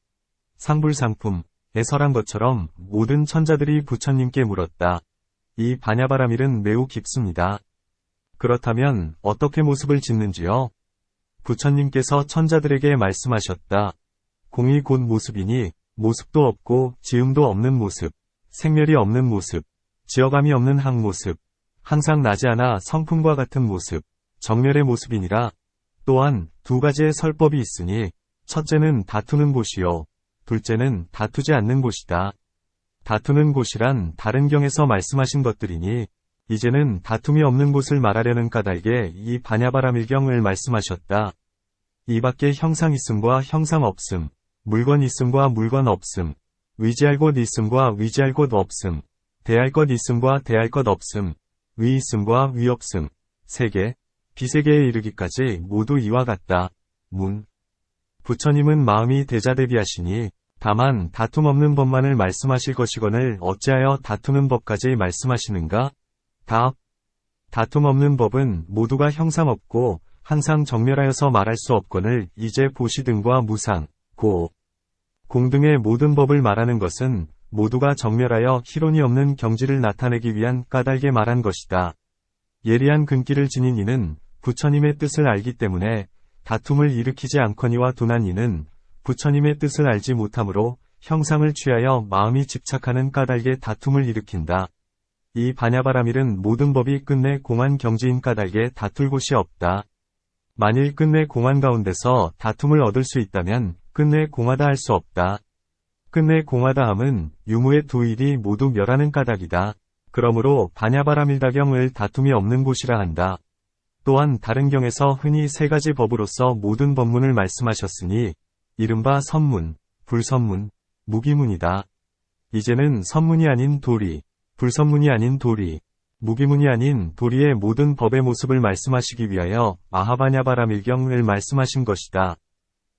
상불상품에 설한 것처럼 모든 천자들이 부처님께 물었다. 이 바냐바라밀은 매우 깊습니다. 그렇다면 어떻게 모습을 짓는지요? 부처님께서 천자들에게 말씀하셨다. 공이 곧 모습이니 모습도 없고 지음도 없는 모습, 생멸이 없는 모습, 지어감이 없는 항모습, 항상 나지 않아 성품과 같은 모습, 정멸의 모습이니라. 또한 2가지의 설법이 있으니 첫째는 다투는 곳이요. 둘째는 다투지 않는 곳이다. 다투는 곳이란 다른 경에서 말씀하신 것들이니 이제는 다툼이 없는 곳을 말하려는 까닭에 이 바냐바라밀경을 말씀하셨다. 이 밖에 형상 있음과 형상 없음, 물건 있음과 물건 없음, 의지할 곳 있음과 의지할 곳 없음, 대할 것 있음과 대할 것 없음, 위 있음과 위 없음, 세계, 비세계에 이르기까지 모두 이와 같다. 문. 부처님은 마음이 대자대비하시니 다만 다툼 없는 법만을 말씀하실 것이거늘 어찌하여 다투는 법까지 말씀하시는가? 답. 다툼 없는 법은 모두가 형상 없고 항상 정멸하여서 말할 수 없거늘 이제 보시 등과 무상, 고, 공 등의 모든 법을 말하는 것은 모두가 정멸하여 희론이 없는 경지를 나타내기 위한 까닭에 말한 것이다. 예리한 근기를 지닌 이는 부처님의 뜻을 알기 때문에 다툼을 일으키지 않거니와 둔한 이는 부처님의 뜻을 알지 못하므로 형상을 취하여 마음이 집착하는 까닭에 다툼을 일으킨다. 이 바냐바라밀은 모든 법이 끝내 공한 경지인 까닭에 다툴 곳이 없다. 만일 끝내 공한 가운데서 다툼을 얻을 수 있다면 끝내 공하다 할 수 없다. 끝내 공하다 함은 유무의 2일이 모두 멸하는 까닭이다. 그러므로 바냐바라밀다경을 다툼이 없는 곳이라 한다. 또한 다른 경에서 흔히 3가지 법으로서 모든 법문을 말씀하셨으니 이른바 선문, 불선문, 무기문이다. 이제는 선문이 아닌 도리, 불선문이 아닌 도리, 무기문이 아닌 도리의 모든 법의 모습을 말씀하시기 위하여 마하바냐바라밀경을 말씀하신 것이다.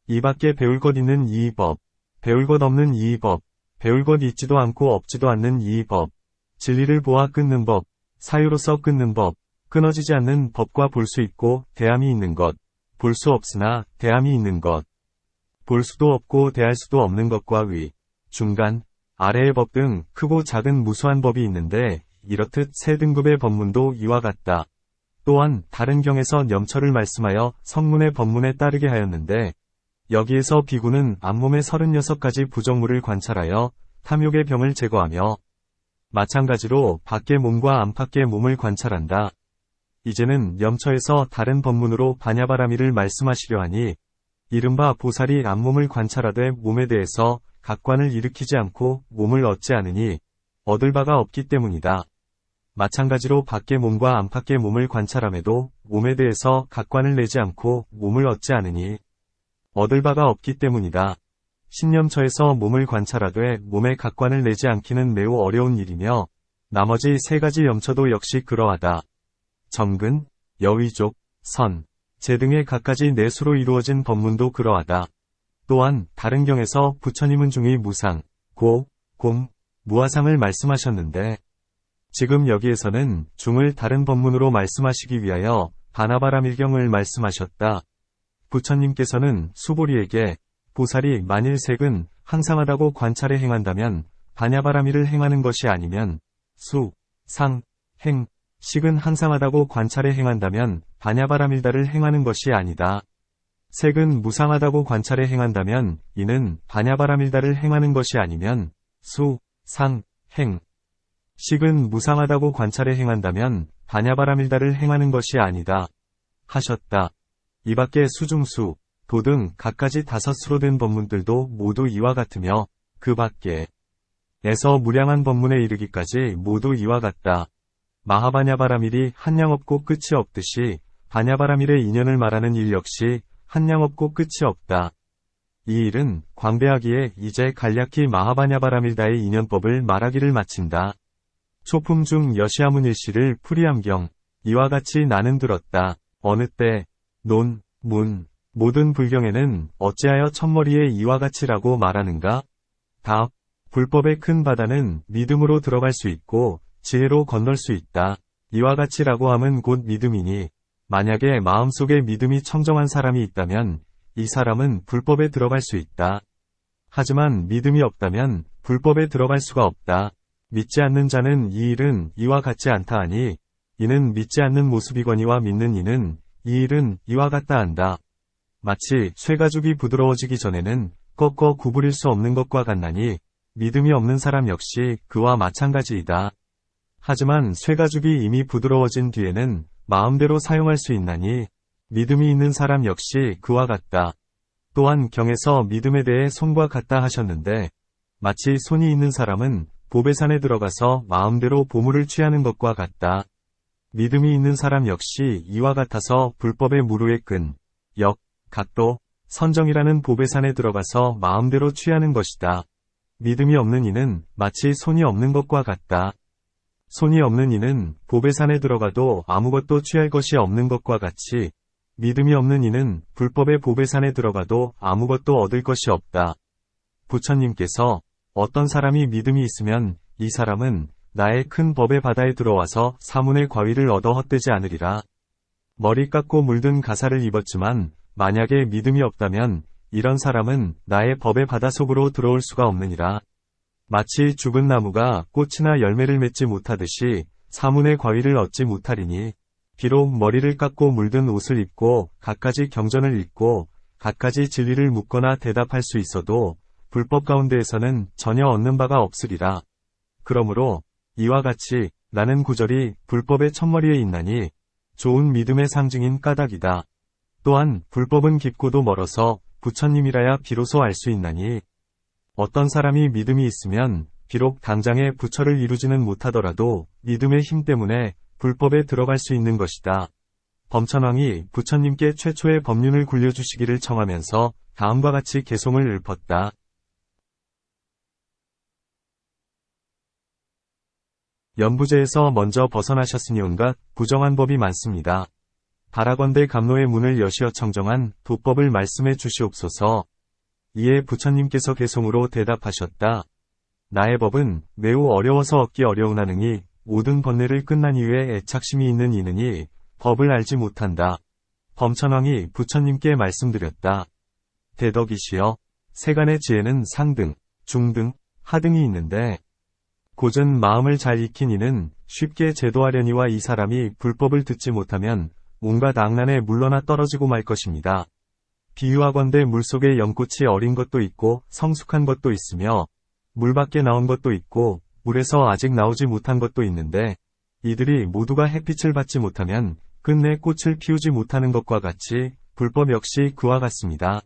이 밖에 배울 것 있는 이 법, 배울 것 없는 이 법, 배울 것 있지도 않고 없지도 않는 이 법, 진리를 보아 끊는 법, 사유로서 끊는 법, 끊어지지 않는 법과 볼 수 있고 대함이 있는 것, 볼 수 없으나 대함이 있는 것, 볼 수도 없고 대할 수도 없는 것과 위, 중간, 아래의 법 등 크고 작은 무수한 법이 있는데 이렇듯 세 등급의 법문도 이와 같다. 또한 다른 경에서 염처를 말씀하여 성문의 법문에 따르게 하였는데 여기에서 비구는 앞몸의 36가지 부정물을 관찰하여 탐욕의 병을 제거하며 마찬가지로 밖의 몸과 안팎의 몸을 관찰한다. 이제는 염처에서 다른 법문으로 바냐바라미를 말씀하시려 하니 이른바 보살이 앞몸을 관찰하되 몸에 대해서 각관을 일으키지 않고 몸을 얻지 않으니 얻을 바가 없기 때문이다. 마찬가지로 밖의 몸과 안팎의 몸을 관찰함에도 몸에 대해서 각관을 내지 않고 몸을 얻지 않으니 얻을 바가 없기 때문이다. 신염처에서 몸을 관찰하되 몸의 각관을 내지 않기는 매우 어려운 일이며 나머지 세 가지 염처도 역시 그러하다. 정근, 여위족, 선, 제 등의 각가지 내수로 이루어진 법문도 그러하다. 또한 다른 경에서 부처님은 중의 무상, 고, 공, 무아상을 말씀하셨는데 지금 여기에서는 중을 다른 법문으로 말씀하시기 위하여 바나바라밀경을 말씀하셨다. 부처님께서는 수보리에게 보살이 만일 색은 항상하다고 관찰해 행한다면 바냐바라미를 행하는 것이 아니면 수, 상, 행, 식은 항상하다고 관찰해 행한다면 바냐바라밀다를 행하는 것이 아니다. 색은 무상하다고 관찰해 행한다면 이는 바냐바라밀다를 행하는 것이 아니면 수, 상, 행, 식은 무상하다고 관찰해 행한다면 바냐바라밀다를 행하는 것이 아니다. 하셨다. 이 밖에 수중수, 도 등 각가지 5수로 된 법문들도 모두 이와 같으며 그 밖에 에서 무량한 법문에 이르기까지 모두 이와 같다. 마하바냐바라밀이 한량 없고 끝이 없듯이 바냐바라밀의 인연을 말하는 일 역시 한량 없고 끝이 없다. 이 일은 광배하기에 이제 간략히 마하바냐바라밀다의 인연법을 말하기를 마친다. 초품 중 여시아문 일시를 풀이함경 이와 같이 나는 들었다. 어느 때 논, 문, 모든 불경에는 어찌하여 첫머리에 이와 같이라고 말하는가? 답. 불법의 큰 바다는 믿음으로 들어갈 수 있고 지혜로 건널 수 있다. 이와 같이라고 함은 곧 믿음이니 만약에 마음속에 믿음이 청정한 사람이 있다면 이 사람은 불법에 들어갈 수 있다. 하지만 믿음이 없다면 불법에 들어갈 수가 없다. 믿지 않는 자는 이 일은 이와 같지 않다 하니 이는 믿지 않는 모습이거니와 믿는 이는 이 일은 이와 같다 한다. 마치 쇠가죽이 부드러워지기 전에는 꺾어 구부릴 수 없는 것과 같나니 믿음이 없는 사람 역시 그와 마찬가지이다. 하지만 쇠가죽이 이미 부드러워진 뒤에는 마음대로 사용할 수 있나니 믿음이 있는 사람 역시 그와 같다. 또한 경에서 믿음에 대해 손과 같다 하셨는데 마치 손이 있는 사람은 보배산에 들어가서 마음대로 보물을 취하는 것과 같다. 믿음이 있는 사람 역시 이와 같아서 불법의 무루의 끈, 역, 각도, 선정이라는 보배산에 들어가서 마음대로 취하는 것이다. 믿음이 없는 이는 마치 손이 없는 것과 같다. 손이 없는 이는 보배산에 들어가도 아무것도 취할 것이 없는 것과 같이 믿음이 없는 이는 불법의 보배산에 들어가도 아무것도 얻을 것이 없다. 부처님께서 어떤 사람이 믿음이 있으면 이 사람은 나의 큰 법의 바다에 들어와서 사문의 과위를 얻어 헛되지 않으리라. 머리 깎고 물든 가사를 입었지만 만약에 믿음이 없다면 이런 사람은 나의 법의 바다 속으로 들어올 수가 없느니라. 마치 죽은 나무가 꽃이나 열매를 맺지 못하듯이 사문의 과위를 얻지 못하리니 비록 머리를 깎고 물든 옷을 입고 갖가지 경전을 읽고 갖가지 진리를 묻거나 대답할 수 있어도 불법 가운데에서는 전혀 얻는 바가 없으리라. 그러므로 이와 같이 라는 구절이 불법의 첫머리에 있나니 좋은 믿음의 상징인 까닭이다. 또한 불법은 깊고도 멀어서 부처님이라야 비로소 알 수 있나니 어떤 사람이 믿음이 있으면 비록 당장에 부처를 이루지는 못하더라도 믿음의 힘 때문에 불법에 들어갈 수 있는 것이다. 범천왕이 부처님께 최초의 법륜을 굴려주시기를 청하면서 다음과 같이 개송을 읊었다. 연부제에서 먼저 벗어나셨으니 온갖 부정한 법이 많습니다. 바라건대 감로의 문을 여시어 청정한 도법을 말씀해 주시옵소서. 이에 부처님께서 개송으로 대답하셨다. 나의 법은 매우 어려워서 얻기 어려우나느니 모든 번뇌를 끝난 이후에 애착심이 있는 이는이 법을 알지 못한다. 범천왕이 부처님께 말씀드렸다. 대덕이시여, 세간의 지혜는 상등, 중등, 하등이 있는데 고전 마음을 잘 익힌 이는 쉽게 제도하려니와 이 사람이 불법을 듣지 못하면 온갖 악난에 물러나 떨어지고 말 것입니다. 비유하건대 물속에 연꽃이 어린 것도 있고 성숙한 것도 있으며 물 밖에 나온 것도 있고 물에서 아직 나오지 못한 것도 있는데 이들이 모두가 햇빛을 받지 못하면 끝내 꽃을 피우지 못하는 것과 같이 불법 역시 그와 같습니다.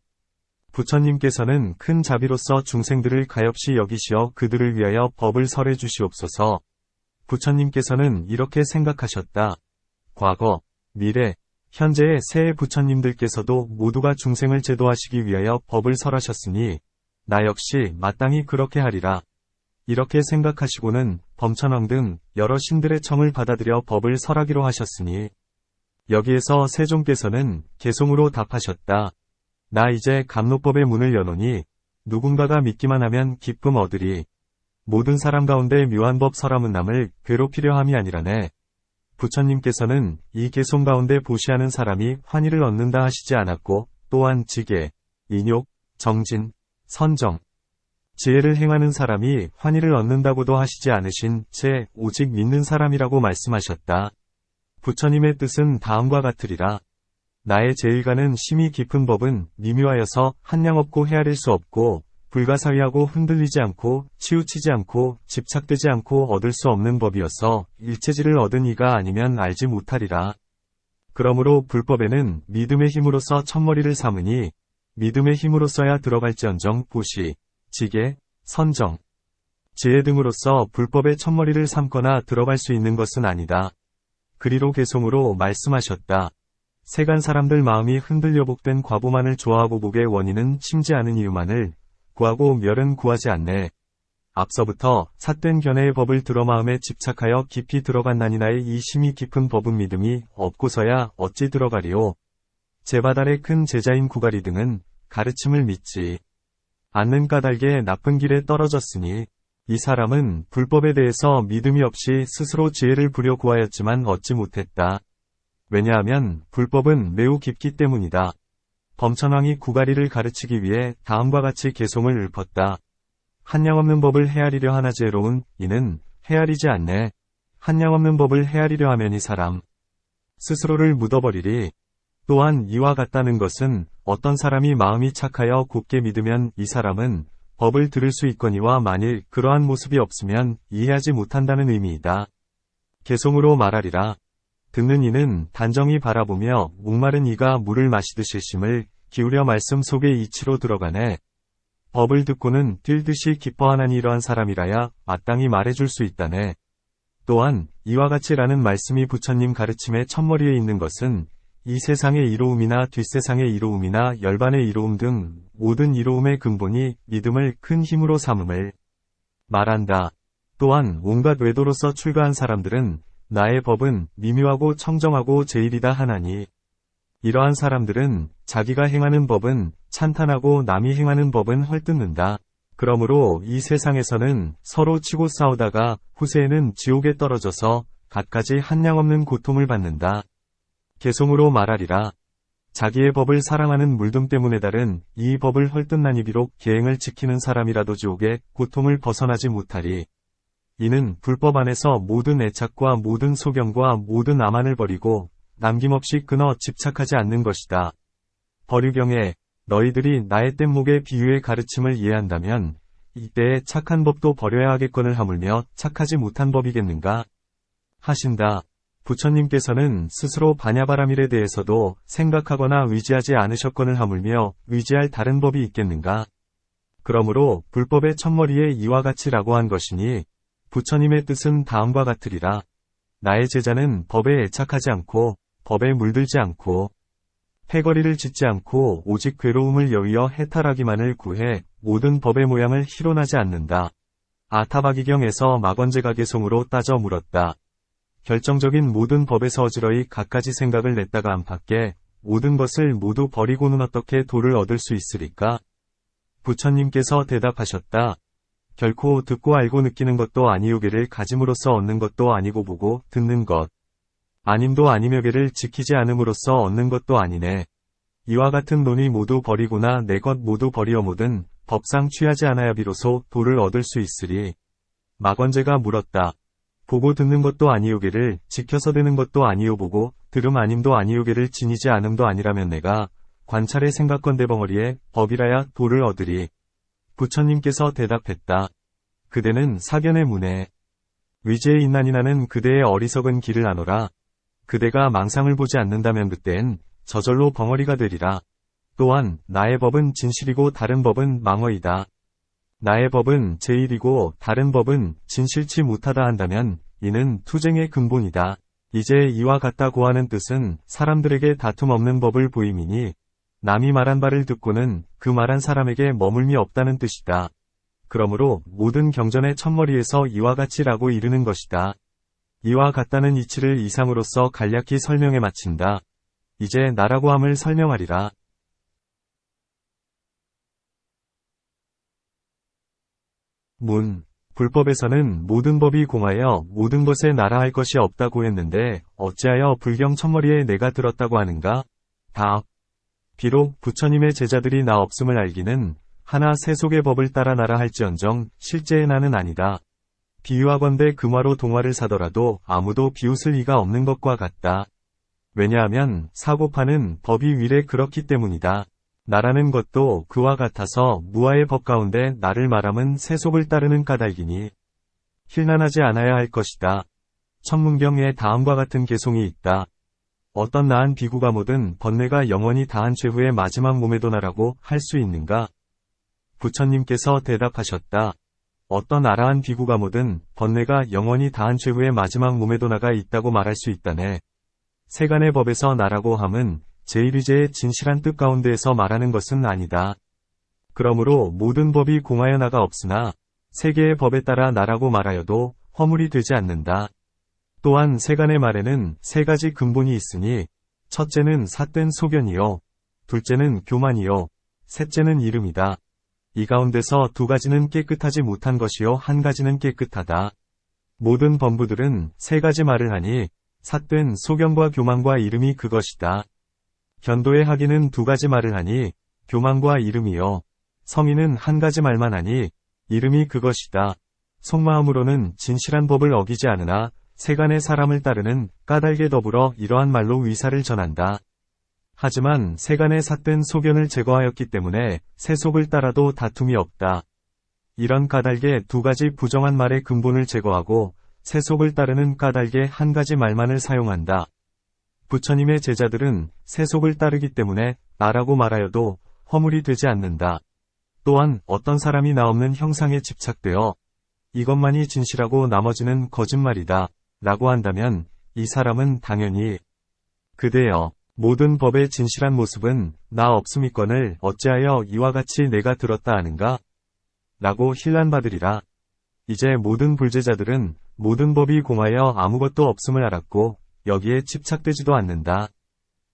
부처님께서는 큰 자비로서 중생들을 가엾이 여기시어 그들을 위하여 법을 설해 주시옵소서. 부처님께서는 이렇게 생각하셨다. 과거, 미래, 현재의 세 부처님들께서도 모두가 중생을 제도하시기 위하여 법을 설하셨으니 나 역시 마땅히 그렇게 하리라. 이렇게 생각하시고는 범천왕 등 여러 신들의 청을 받아들여 법을 설하기로 하셨으니 여기에서 세종께서는 개송으로 답하셨다. 나 이제 감로법의 문을 여노니 누군가가 믿기만 하면 기쁨 얻으리. 모든 사람 가운데 묘한 법 설함은 남을 괴롭히려 함이 아니라네. 부처님께서는 이 개송 가운데 보시하는 사람이 환희를 얻는다 하시지 않았고 또한 지계, 인욕, 정진, 선정, 지혜를 행하는 사람이 환희를 얻는다고도 하시지 않으신 채 오직 믿는 사람이라고 말씀하셨다. 부처님의 뜻은 다음과 같으리라. 나의 제일가는 심히 깊은 법은 미묘하여서 한량없고 헤아릴 수 없고 불가사의하고 흔들리지 않고 치우치지 않고 집착되지 않고 얻을 수 없는 법이어서 일체지를 얻은 이가 아니면 알지 못하리라. 그러므로 불법에는 믿음의 힘으로써 첫머리를 삼으니 믿음의 힘으로써야 들어갈지언정 보시, 지계, 선정, 지혜 등으로써 불법의 첫머리를 삼거나 들어갈 수 있는 것은 아니다. 그리로 개송으로 말씀하셨다. 세간 사람들 마음이 흔들려 복된 과보만을 좋아하고 복의 원인은 심지 않은 이유만을 구하고 멸은 구하지 않네. 앞서부터 삿된 견해의 법을 들어 마음에 집착하여 깊이 들어간나니 나의 이 심히 깊은 법은 믿음이 없고서야 어찌 들어가리오. 제바달의 큰 제자인 구가리 등은 가르침을 믿지 않는 까닭에 나쁜 길에 떨어졌으니 이 사람은 불법에 대해서 믿음이 없이 스스로 지혜를 부려 구하였지만 얻지 못했다. 왜냐하면 불법은 매우 깊기 때문이다. 범천왕이 구가리를 가르치기 위해 다음과 같이 개송을 읊었다. 한량없는 법을 헤아리려 하나 지혜로운 이는 헤아리지 않네. 한량없는 법을 헤아리려 하면 이 사람 스스로를 묻어버리리. 또한 이와 같다는 것은 어떤 사람이 마음이 착하여 곱게 믿으면 이 사람은 법을 들을 수 있거니와 만일 그러한 모습이 없으면 이해하지 못한다는 의미이다. 개송으로 말하리라. 듣는 이는 단정히 바라보며 목마른 이가 물을 마시듯이 심을 기울여 말씀 속에 이치로 들어가네. 법을 듣고는 뛸듯이 기뻐하나니 이러한 사람이라야 마땅히 말해줄 수 있다네. 또한 이와 같이라는 말씀이 부처님 가르침의 첫머리에 있는 것은 이 세상의 이로움이나 뒷세상의 이로움이나 열반의 이로움 등 모든 이로움의 근본이 믿음을 큰 힘으로 삼음을 말한다. 또한 온갖 외도로서 출가한 사람들은 나의 법은 미묘하고 청정하고 제일이다 하나니 이러한 사람들은 자기가 행하는 법은 찬탄하고 남이 행하는 법은 헐뜯는다. 그러므로 이 세상에서는 서로 치고 싸우다가 후세에는 지옥에 떨어져서 갖가지 한량없는 고통을 받는다. 개송으로 말하리라. 자기의 법을 사랑하는 물듬 때문에 다른 이 법을 헐뜯나니 비록 계행을 지키는 사람이라도 지옥의 고통을 벗어나지 못하리. 이는 불법 안에서 모든 애착과 모든 소견과 모든 암안을 버리고 남김없이 끊어 집착하지 않는 것이다. 버류경에 너희들이 나의 뗏목의 비유의 가르침을 이해한다면 이때에 착한 법도 버려야 하겠거늘 하물며 착하지 못한 법이겠는가 하신다. 부처님께서는 스스로 반야바라밀에 대해서도 생각하거나 의지하지 않으셨거늘 하물며 의지할 다른 법이 있겠는가. 그러므로 불법의 첫머리에 이와 같이라고 한 것이니 부처님의 뜻은 다음과 같으리라. 나의 제자는 법에 애착하지 않고 법에 물들지 않고 패거리를 짓지 않고 오직 괴로움을 여위어 해탈하기만을 구해 모든 법의 모양을 희론하지 않는다. 아타바기경에서 막원제가 개송으로 따져 물었다. 결정적인 모든 법에서 어지러이 갖가지 생각을 냈다가 안팎에 모든 것을 모두 버리고는 어떻게 도를 얻을 수 있으리까? 부처님께서 대답하셨다. 결코 듣고 알고 느끼는 것도 아니오게를 가짐으로써 얻는 것도 아니고 보고 듣는 것. 아님도 아니며게를 지키지 않음으로써 얻는 것도 아니네. 이와 같은 논의 모두 버리고나 내 것 모두 버리어 모든 법상 취하지 않아야 비로소 도를 얻을 수 있으리. 막원제가 물었다. 보고 듣는 것도 아니오게를 지켜서 되는 것도 아니오 보고 들음 아님도 아니오게를 지니지 않음도 아니라면 내가 관찰의 생각건대 벙어리에 법이라야 도를 얻으리. 부처님께서 대답했다. 그대는 사견의 문에 위제의 인난이나는 그대의 어리석은 길을 아노라. 그대가 망상을 보지 않는다면 그때엔 저절로 벙어리가 되리라. 또한 나의 법은 진실이고 다른 법은 망어이다. 나의 법은 제일이고 다른 법은 진실치 못하다 한다면 이는 투쟁의 근본이다. 이제 이와 같다고 하는 뜻은 사람들에게 다툼 없는 법을 보임이니 남이 말한 바를 듣고는 그 말한 사람에게 머물미 없다는 뜻이다. 그러므로 모든 경전의 첫머리에서 이와 같이라고 이르는 것이다. 이와 같다는 이치를 이상으로서 간략히 설명해 마친다. 이제 나라고 함을 설명하리라. 문. 불법에서는 모든 법이 공하여 모든 것에 나라할 것이 없다고 했는데 어찌하여 불경 첫머리에 내가 들었다고 하는가? 답. 비록 부처님의 제자들이 나 없음을 알기는 하나 세속의 법을 따라 나라할지언정 실제의 나는 아니다. 비유하건대 금화로 동화를 사더라도 아무도 비웃을 이가 없는 것과 같다. 왜냐하면 사고파는 법이 위래 그렇기 때문이다. 나라는 것도 그와 같아서 무아의 법 가운데 나를 말함은 세속을 따르는 까닭이니 힐난하지 않아야 할 것이다. 천문경에 다음과 같은 개송이 있다. 어떤 나한 비구가 모든 번뇌가 영원히 다한 최후의 마지막 몸에도 나라고 할 수 있는가? 부처님께서 대답하셨다. 어떤 아라한 비구가 모든 번뇌가 영원히 다한 최후의 마지막 몸에도 나가 있다고 말할 수 있다네. 세간의 법에서 나라고 함은 제1위제의 진실한 뜻 가운데에서 말하는 것은 아니다. 그러므로 모든 법이 공하여 나가 없으나 세계의 법에 따라 나라고 말하여도 허물이 되지 않는다. 또한 세간의 말에는 세 가지 근본이 있으니 첫째는 삿된 소견이요, 둘째는 교만이요, 셋째는 이름이다. 이 가운데서 두 가지는 깨끗하지 못한 것이요 한 가지는 깨끗하다. 모든 범부들은 세 가지 말을 하니 삿된 소견과 교만과 이름이 그것이다. 견도의 학인은 두 가지 말을 하니 교만과 이름이요. 성인은 한 가지 말만 하니 이름이 그것이다. 속마음으로는 진실한 법을 어기지 않으나 세간의 사람을 따르는 까닭에 더불어 이러한 말로 위사를 전한다. 하지만 세간의 삿된 소견을 제거하였기 때문에 세속을 따라도 다툼이 없다. 이런 까닭에 두 가지 부정한 말의 근본을 제거하고 세속을 따르는 까닭에 한 가지 말만을 사용한다. 부처님의 제자들은 세속을 따르기 때문에 나라고 말하여도 허물이 되지 않는다. 또한 어떤 사람이 나 없는 형상에 집착되어 이것만이 진실하고 나머지는 거짓말이다 라고 한다면 이 사람은 당연히 그대여 모든 법의 진실한 모습은 나 없음이건을 어찌하여 이와 같이 내가 들었다 하는가? 라고 힐난받으리라. 이제 모든 불제자들은 모든 법이 공하여 아무것도 없음을 알았고 여기에 집착되지도 않는다.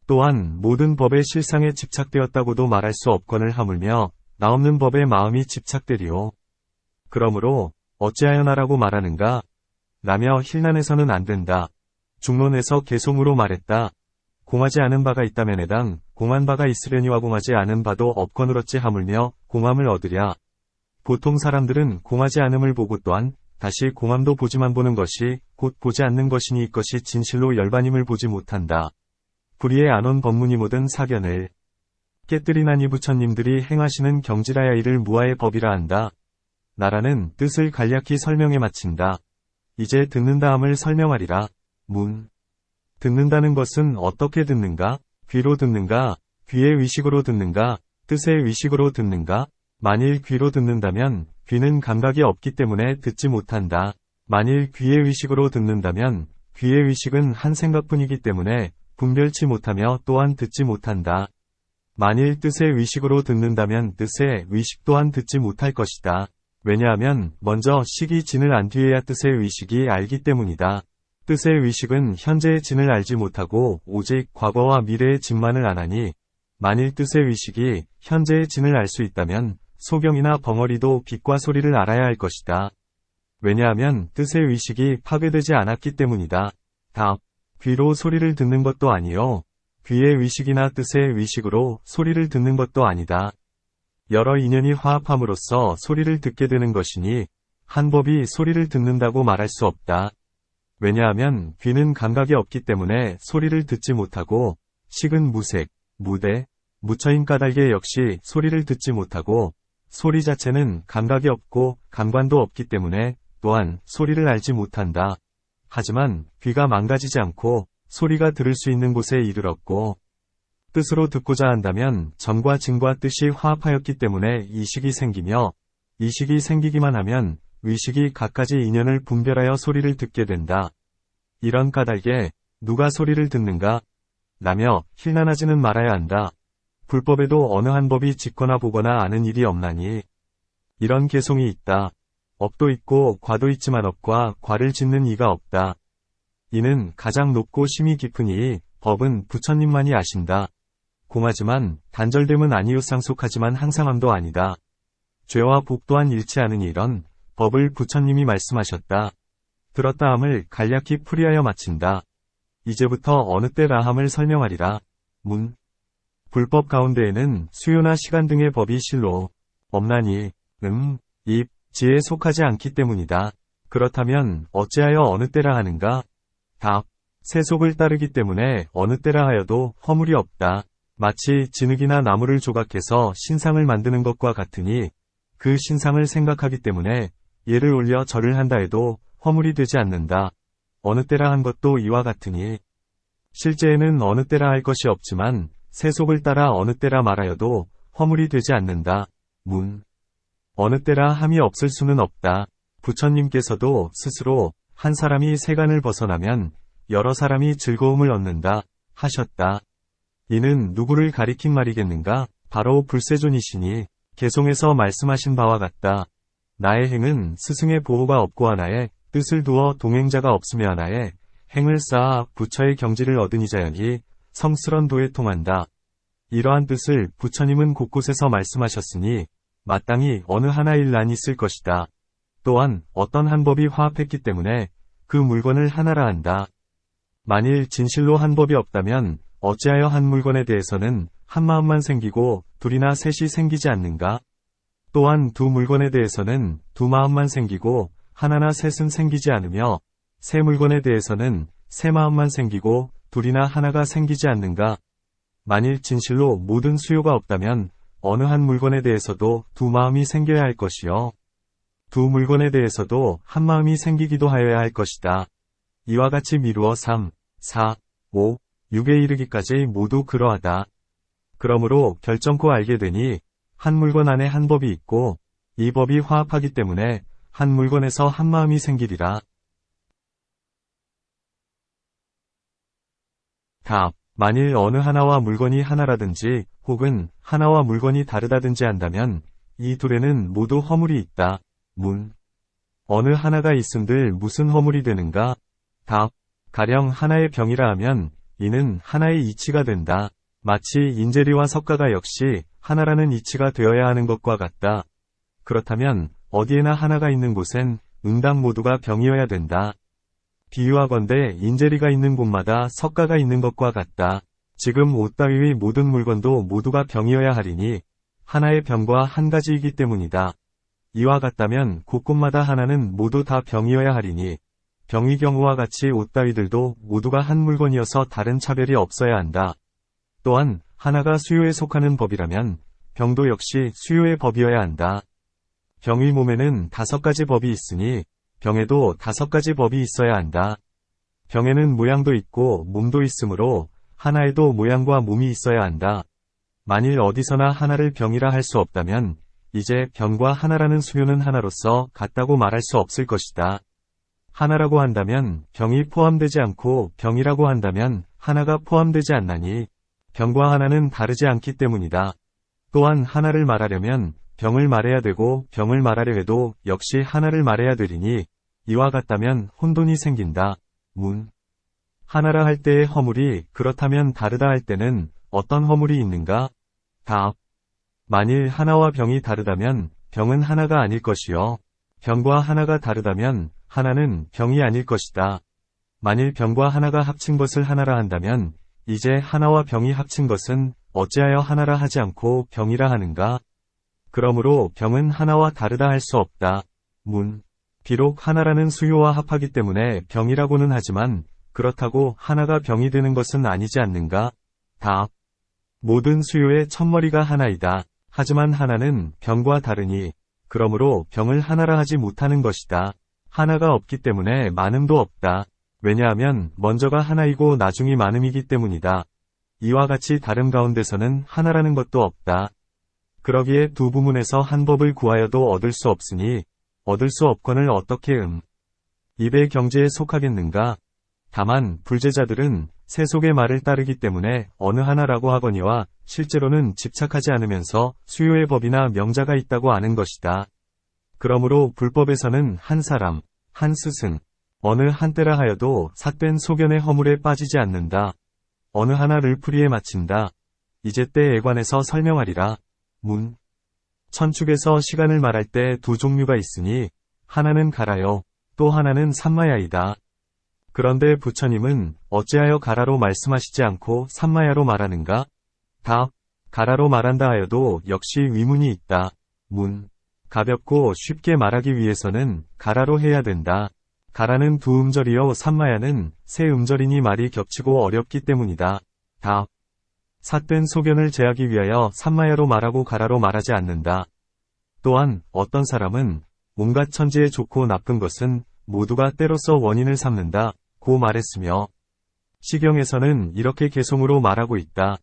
또한 모든 법의 실상에 집착되었다고도 말할 수 없건을 하물며 나 없는 법에 마음이 집착되리오. 그러므로 어찌하여 나라고 말하는가? 라며 힐난해서는 안 된다. 중론에서 개송으로 말했다. 공하지 않은 바가 있다면 해당 공한 바가 있으려니와 공하지 않은 바도 없거늘 어찌 하물며 공함을 얻으랴. 보통 사람들은 공하지 않음을 보고 또한 다시 공함도 보지만 보는 것이 곧 보지 않는 것이니 이것이 진실로 열반임을 보지 못한다. 불의에 안 온 법문이 모든 사견을 깨뜨리나니 부처님들이 행하시는 경지라야 이를 무아의 법이라 한다. 나라는 뜻을 간략히 설명해 마친다. 이제 듣는다 함을 설명하리라. 문. 듣는다는 것은 어떻게 듣는가? 귀로 듣는가? 귀의 의식으로 듣는가? 뜻의 의식으로 듣는가? 만일 귀로 듣는다면 귀는 감각이 없기 때문에 듣지 못한다. 만일 귀의 의식으로 듣는다면 귀의 의식은 한 생각뿐이기 때문에 분별치 못하며 또한 듣지 못한다. 만일 뜻의 의식으로 듣는다면 뜻의 의식 또한 듣지 못할 것이다. 왜냐하면 먼저 식이 진을 안 뒤에야 뜻의 의식이 알기 때문이다. 뜻의 의식은 현재의 진을 알지 못하고 오직 과거와 미래의 진만을 아나니 만일 뜻의 의식이 현재의 진을 알 수 있다면 소경이나 벙어리도 빛과 소리를 알아야 할 것이다. 왜냐하면 뜻의 의식이 파괴되지 않았기 때문이다. 답. 귀로 소리를 듣는 것도 아니요. 귀의 의식이나 뜻의 의식으로 소리를 듣는 것도 아니다. 여러 인연이 화합함으로써 소리를 듣게 되는 것이니 한 법이 소리를 듣는다고 말할 수 없다. 왜냐하면 귀는 감각이 없기 때문에 소리를 듣지 못하고 식은 무색, 무대, 무처인 까닭에 역시 소리를 듣지 못하고 소리 자체는 감각이 없고 감관도 없기 때문에 또한 소리를 알지 못한다. 하지만 귀가 망가지지 않고 소리가 들을 수 있는 곳에 이르렀고 뜻으로 듣고자 한다면 전과 진과 뜻이 화합하였기 때문에 이식이 생기며 이식이 생기기만 하면 의식이 갖가지 인연을 분별하여 소리를 듣게 된다. 이런 까닭에 누가 소리를 듣는가? 라며 힐난하지는 말아야 한다. 불법에도 어느 한 법이 짓거나 보거나 아는 일이 없나니 이런 개송이 있다. 업도 있고 과도 있지만 업과 과를 짓는 이가 없다. 이는 가장 높고 심이 깊으니 법은 부처님만이 아신다. 공하지만 단절됨은 아니요 상속하지만 항상함도 아니다. 죄와 복 또한 일치하는 이런 법을 부처님이 말씀하셨다. 들었다 함을 간략히 풀이하여 마친다. 이제부터 어느 때라 함을 설명하리라. 문. 불법 가운데에는 수요나 시간 등의 법이 실로 없나니 입, 지에 속하지 않기 때문이다. 그렇다면 어찌하여 어느 때라 하는가? 답. 세속을 따르기 때문에 어느 때라 하여도 허물이 없다. 마치 진흙이나 나무를 조각해서 신상을 만드는 것과 같으니 그 신상을 생각하기 때문에 예를 올려 절을 한다 해도 허물이 되지 않는다. 어느 때라 한 것도 이와 같으니 실제에는 어느 때라 할 것이 없지만 세속을 따라 어느 때라 말하여도 허물이 되지 않는다. 문. 어느 때라 함이 없을 수는 없다. 부처님께서도 스스로 한 사람이 세간을 벗어나면 여러 사람이 즐거움을 얻는다 하셨다. 이는 누구를 가리킨 말이겠는가? 바로 불세존이시니 개송에서 말씀하신 바와 같다. 나의 행은 스승의 보호가 없고 하나에 뜻을 두어 동행자가 없으며 하나에 행을 쌓아 부처의 경지를 얻으니 자연히 성스런 도에 통한다. 이러한 뜻을 부처님은 곳곳에서 말씀하셨으니 마땅히 어느 하나일 난 있을 것이다. 또한 어떤 한 법이 화합했기 때문에 그 물건을 하나라 한다. 만일 진실로 한 법이 없다면 어찌하여 한 물건에 대해서는 한 마음만 생기고 둘이나 셋이 생기지 않는가? 또한 두 물건에 대해서는 두 마음만 생기고 하나나 셋은 생기지 않으며 세 물건에 대해서는 세 마음만 생기고 둘이나 하나가 생기지 않는가? 만일 진실로 모든 수요가 없다면 어느 한 물건에 대해서도 두 마음이 생겨야 할 것이요. 두 물건에 대해서도 한 마음이 생기기도 하여야 할 것이다. 이와 같이 미루어 3, 4, 5, 6에 이르기까지 모두 그러하다. 그러므로 결정코 알게 되니 한 물건 안에 한 법이 있고 이 법이 화합하기 때문에 한 물건에서 한 마음이 생기리라. 답. 만일 어느 하나와 물건이 하나라든지 혹은 하나와 물건이 다르다든지 한다면 이 둘에는 모두 허물이 있다. 문. 어느 하나가 있은들 무슨 허물이 되는가? 답. 가령 하나의 병이라 하면 이는 하나의 이치가 된다. 마치 인재리와 석가가 역시 하나라는 이치가 되어야 하는 것과 같다. 그렇다면 어디에나 하나가 있는 곳엔 응당 모두가 병이어야 된다. 비유하건대 인재리가 있는 곳마다 석가가 있는 것과 같다. 지금 옷 따위의 모든 물건도 모두가 병이어야 하리니 하나의 병과 한 가지이기 때문이다. 이와 같다면 곳곳마다 하나는 모두 다 병이어야 하리니 병의 경우와 같이 옷 따위들도 모두가 한 물건이어서 다른 차별이 없어야 한다. 또한 하나가 수요에 속하는 법이라면 병도 역시 수요의 법이어야 한다. 병의 몸에는 5가지 법이 있으니 병에도 5가지 법이 있어야 한다. 병에는 모양도 있고 몸도 있으므로 하나에도 모양과 몸이 있어야 한다. 만일 어디서나 하나를 병이라 할 수 없다면 이제 병과 하나라는 수요는 하나로서 같다고 말할 수 없을 것이다. 하나라고 한다면 병이 포함되지 않고 병이라고 한다면 하나가 포함되지 않나니 병과 하나는 다르지 않기 때문이다. 또한 하나를 말하려면 병을 말해야 되고 병을 말하려 해도 역시 하나를 말해야 되리니 이와 같다면 혼돈이 생긴다. 문. 하나라 할 때의 허물이 그렇다면 다르다 할 때는 어떤 허물이 있는가? 답. 만일 하나와 병이 다르다면 병은 하나가 아닐 것이요. 병과 하나가 다르다면 하나는 병이 아닐 것이다. 만일 병과 하나가 합친 것을 하나라 한다면 이제 하나와 병이 합친 것은 어찌하여 하나라 하지 않고 병이라 하는가? 그러므로 병은 하나와 다르다 할 수 없다. 문. 비록 하나라는 수요와 합하기 때문에 병이라고는 하지만 그렇다고 하나가 병이 되는 것은 아니지 않는가? 답. 모든 수요의 첫머리가 하나이다. 하지만 하나는 병과 다르니 그러므로 병을 하나라 하지 못하는 것이다. 하나가 없기 때문에 많음도 없다. 왜냐하면 먼저가 하나이고 나중이 많음이기 때문이다. 이와 같이 다름 가운데서는 하나라는 것도 없다. 그러기에 두 부문에서 한 법을 구하여도 얻을 수 없으니 얻을 수 없건을 어떻게 입의 경지에 속하겠는가? 다만 불제자들은 세속의 말을 따르기 때문에 어느 하나라고 하거니와 실제로는 집착하지 않으면서 수요의 법이나 명자가 있다고 아는 것이다. 그러므로 불법에서는 한 사람, 한 스승, 어느 한때라 하여도 삿된 소견의 허물에 빠지지 않는다. 어느 하나를 풀이에 마친다. 이제 때에 관해서 설명하리라. 문. 천축에서 시간을 말할 때 두 종류가 있으니 하나는 가라요, 또 하나는 삼마야이다. 그런데 부처님은 어찌하여 가라로 말씀하시지 않고 삼마야로 말하는가? 답. 가라로 말한다 하여도 역시 위문이 있다. 문. 가볍고 쉽게 말하기 위해서는 가라로 해야 된다. 가라는 두 음절이요 삼마야는 세 음절이니 말이 겹치고 어렵기 때문이다. 답. 삿된 소견을 제하기 위하여 삼마야로 말하고 가라로 말하지 않는다. 또한 어떤 사람은 온갖 천지에 좋고 나쁜 것은 모두가 때로서 원인을 삼는다 고 말했으며 시경에서는 이렇게 개송으로 말하고 있다.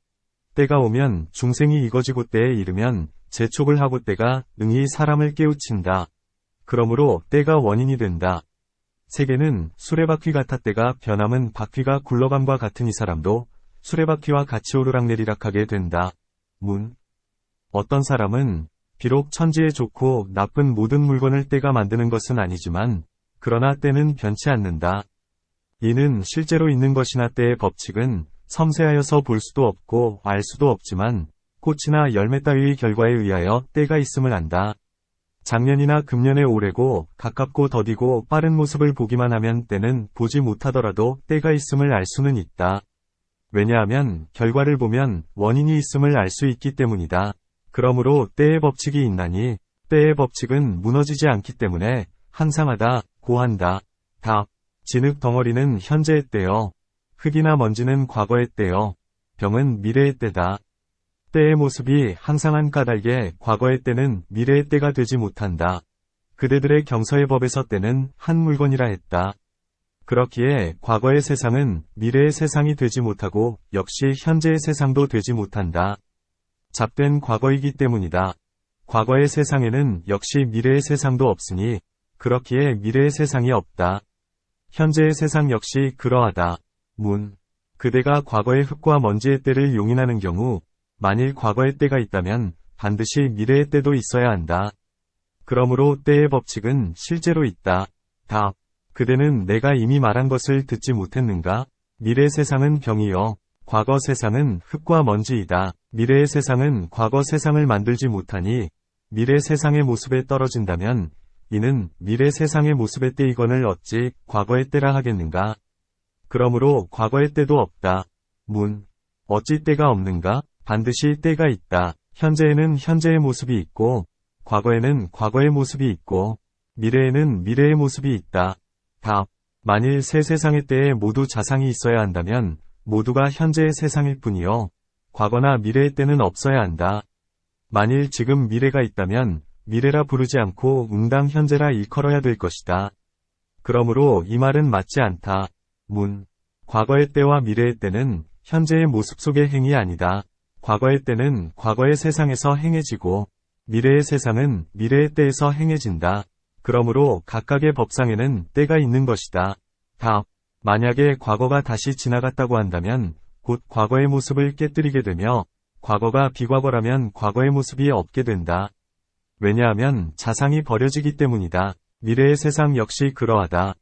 때가 오면 중생이 이거지고 때에 이르면 재촉을 하고 때가 능히 사람을 깨우친다. 그러므로 때가 원인이 된다. 세계는 수레바퀴 같아 때가 변함은 바퀴가 굴러감과 같은 이 사람도 수레바퀴와 같이 오르락내리락하게 된다. 문. 어떤 사람은 비록 천지에 좋고 나쁜 모든 물건을 때가 만드는 것은 아니지만 그러나 때는 변치 않는다. 이는 실제로 있는 것이나 때의 법칙은 섬세하여서 볼 수도 없고 알 수도 없지만 꽃이나 열매 따위의 결과에 의하여 때가 있음을 안다. 작년이나 금년의 올해고 가깝고 더디고 빠른 모습을 보기만 하면 때는 보지 못하더라도 때가 있음을 알 수는 있다. 왜냐하면 결과를 보면 원인이 있음을 알 수 있기 때문이다. 그러므로 때의 법칙이 있나니 때의 법칙은 무너지지 않기 때문에 항상하다, 고한다. 답. 진흙 덩어리는 현재의 때요. 흙이나 먼지는 과거의 때요. 병은 미래의 때다. 때의 모습이 항상한 까닭에 과거의 때는 미래의 때가 되지 못한다. 그대들의 경서의 법에서 때는 한 물건이라 했다. 그렇기에 과거의 세상은 미래의 세상이 되지 못하고 역시 현재의 세상도 되지 못한다. 잡된 과거이기 때문이다. 과거의 세상에는 역시 미래의 세상도 없으니 그렇기에 미래의 세상이 없다. 현재의 세상 역시 그러하다. 문. 그대가 과거의 흙과 먼지의 때를 용인하는 경우 만일 과거의 때가 있다면 반드시 미래의 때도 있어야 한다. 그러므로 때의 법칙은 실제로 있다. 답. 그대는 내가 이미 말한 것을 듣지 못했는가? 미래 세상은 병이요. 과거 세상은 흙과 먼지이다. 미래의 세상은 과거 세상을 만들지 못하니 미래 세상의 모습에 떨어진다면 이는 미래 세상의 모습의 때이건을 어찌 과거의 때라 하겠는가? 그러므로 과거의 때도 없다. 문. 어찌 때가 없는가? 반드시 때가 있다. 현재에는 현재의 모습이 있고 과거에는 과거의 모습이 있고 미래에는 미래의 모습이 있다. 답. 만일 새 세상의 때에 모두 자상이 있어야 한다면 모두가 현재의 세상일 뿐이요. 과거나 미래의 때는 없어야 한다. 만일 지금 미래가 있다면 미래라 부르지 않고 응당 현재라 일컬어야 될 것이다. 그러므로 이 말은 맞지 않다. 문. 과거의 때와 미래의 때는 현재의 모습 속의 행이 아니다. 과거의 때는 과거의 세상에서 행해지고 미래의 세상은 미래의 때에서 행해진다. 그러므로 각각의 법상에는 때가 있는 것이다. 답. 만약에 과거가 다시 지나갔다고 한다면 곧 과거의 모습을 깨뜨리게 되며 과거가 비과거라면 과거의 모습이 없게 된다. 왜냐하면 자상이 버려지기 때문이다. 미래의 세상 역시 그러하다.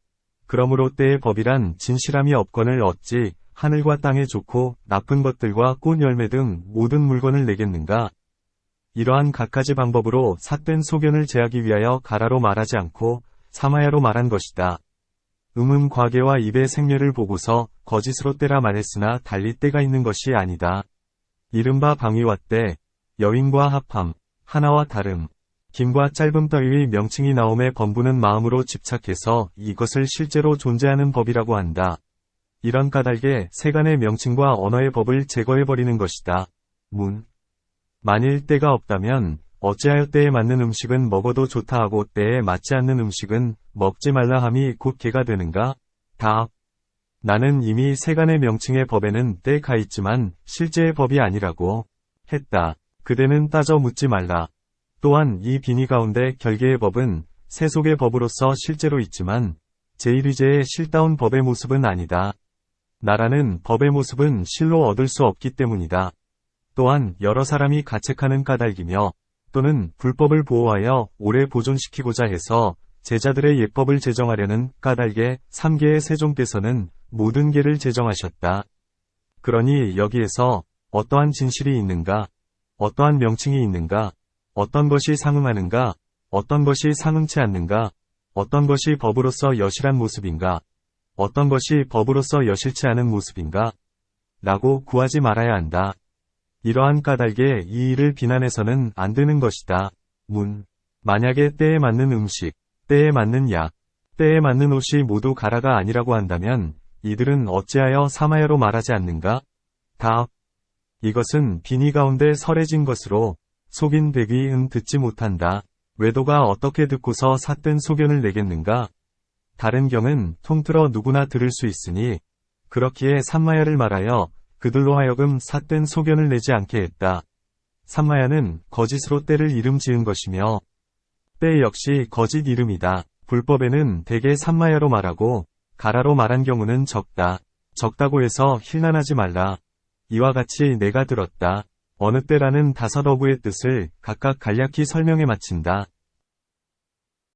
그러므로 때의 법이란 진실함이 없거늘 어찌 하늘과 땅에 좋고 나쁜 것들과 꽃 열매 등 모든 물건을 내겠는가? 이러한 갖가지 방법으로 삿된 소견을 제하기 위하여 가라로 말하지 않고 사마야로 말한 것이다. 과계와 입의 생멸을 보고서 거짓으로 때라 말했으나 달리 때가 있는 것이 아니다. 이른바 방위와 때, 여윈과 합함, 하나와 다름, 김과 짧음 따위의 명칭이 나옴에 범부는 마음으로 집착해서 이것을 실제로 존재하는 법이라고 한다. 이런 까닭에 세간의 명칭과 언어의 법을 제거해버리는 것이다. 만일 때가 없다면 어찌하여 때에 맞는 음식은 먹어도 좋다 하고 때에 맞지 않는 음식은 먹지 말라 함이 곧 개가 되는가? 답. 나는 이미 세간의 명칭의 법에는 때가 있지만 실제의 법이 아니라고 했다. 그대는 따져 묻지 말라. 또한 이 비니 가운데 결계의 법은 세속의 법으로서 실제로 있지만 제1위제의 실다운 법의 모습은 아니다. 나라는 법의 모습은 실로 얻을 수 없기 때문이다. 또한 여러 사람이 가책하는 까닭이며 또는 불법을 보호하여 오래 보존시키고자 해서 제자들의 예법을 제정하려는 까닭에 3계의 세종께서는 모든 계를 제정하셨다. 그러니 여기에서 어떠한 진실이 있는가? 어떠한 명칭이 있는가? 어떤 것이 상응하는가? 어떤 것이 상응치 않는가? 어떤 것이 법으로서 여실한 모습인가? 어떤 것이 법으로서 여실치 않은 모습인가? 라고 구하지 말아야 한다. 이러한 까닭에 이 일을 비난해서는 안 되는 것이다. 만약에 때에 맞는 음식, 때에 맞는 약, 때에 맞는 옷이 모두 가라가 아니라고 한다면 이들은 어찌하여 사마야로 말하지 않는가? 답. 이것은 비니 가운데 설해진 것으로 속인 백위은 듣지 못한다. 외도가 어떻게 듣고서 삿된 소견을 내겠는가? 다른 경은 통틀어 누구나 들을 수 있으니 그렇기에 산마야를 말하여 그들로 하여금 삿된 소견을 내지 않게 했다. 산마야는 거짓으로 때를 이름 지은 것이며 때 역시 거짓 이름이다. 불법에는 대개 산마야로 말하고 가라로 말한 경우는 적다. 적다고 해서 힐난하지 말라. 이와 같이 내가 들었다. 어느 때라는 다섯 어구의 뜻을 각각 간략히 설명해 마친다.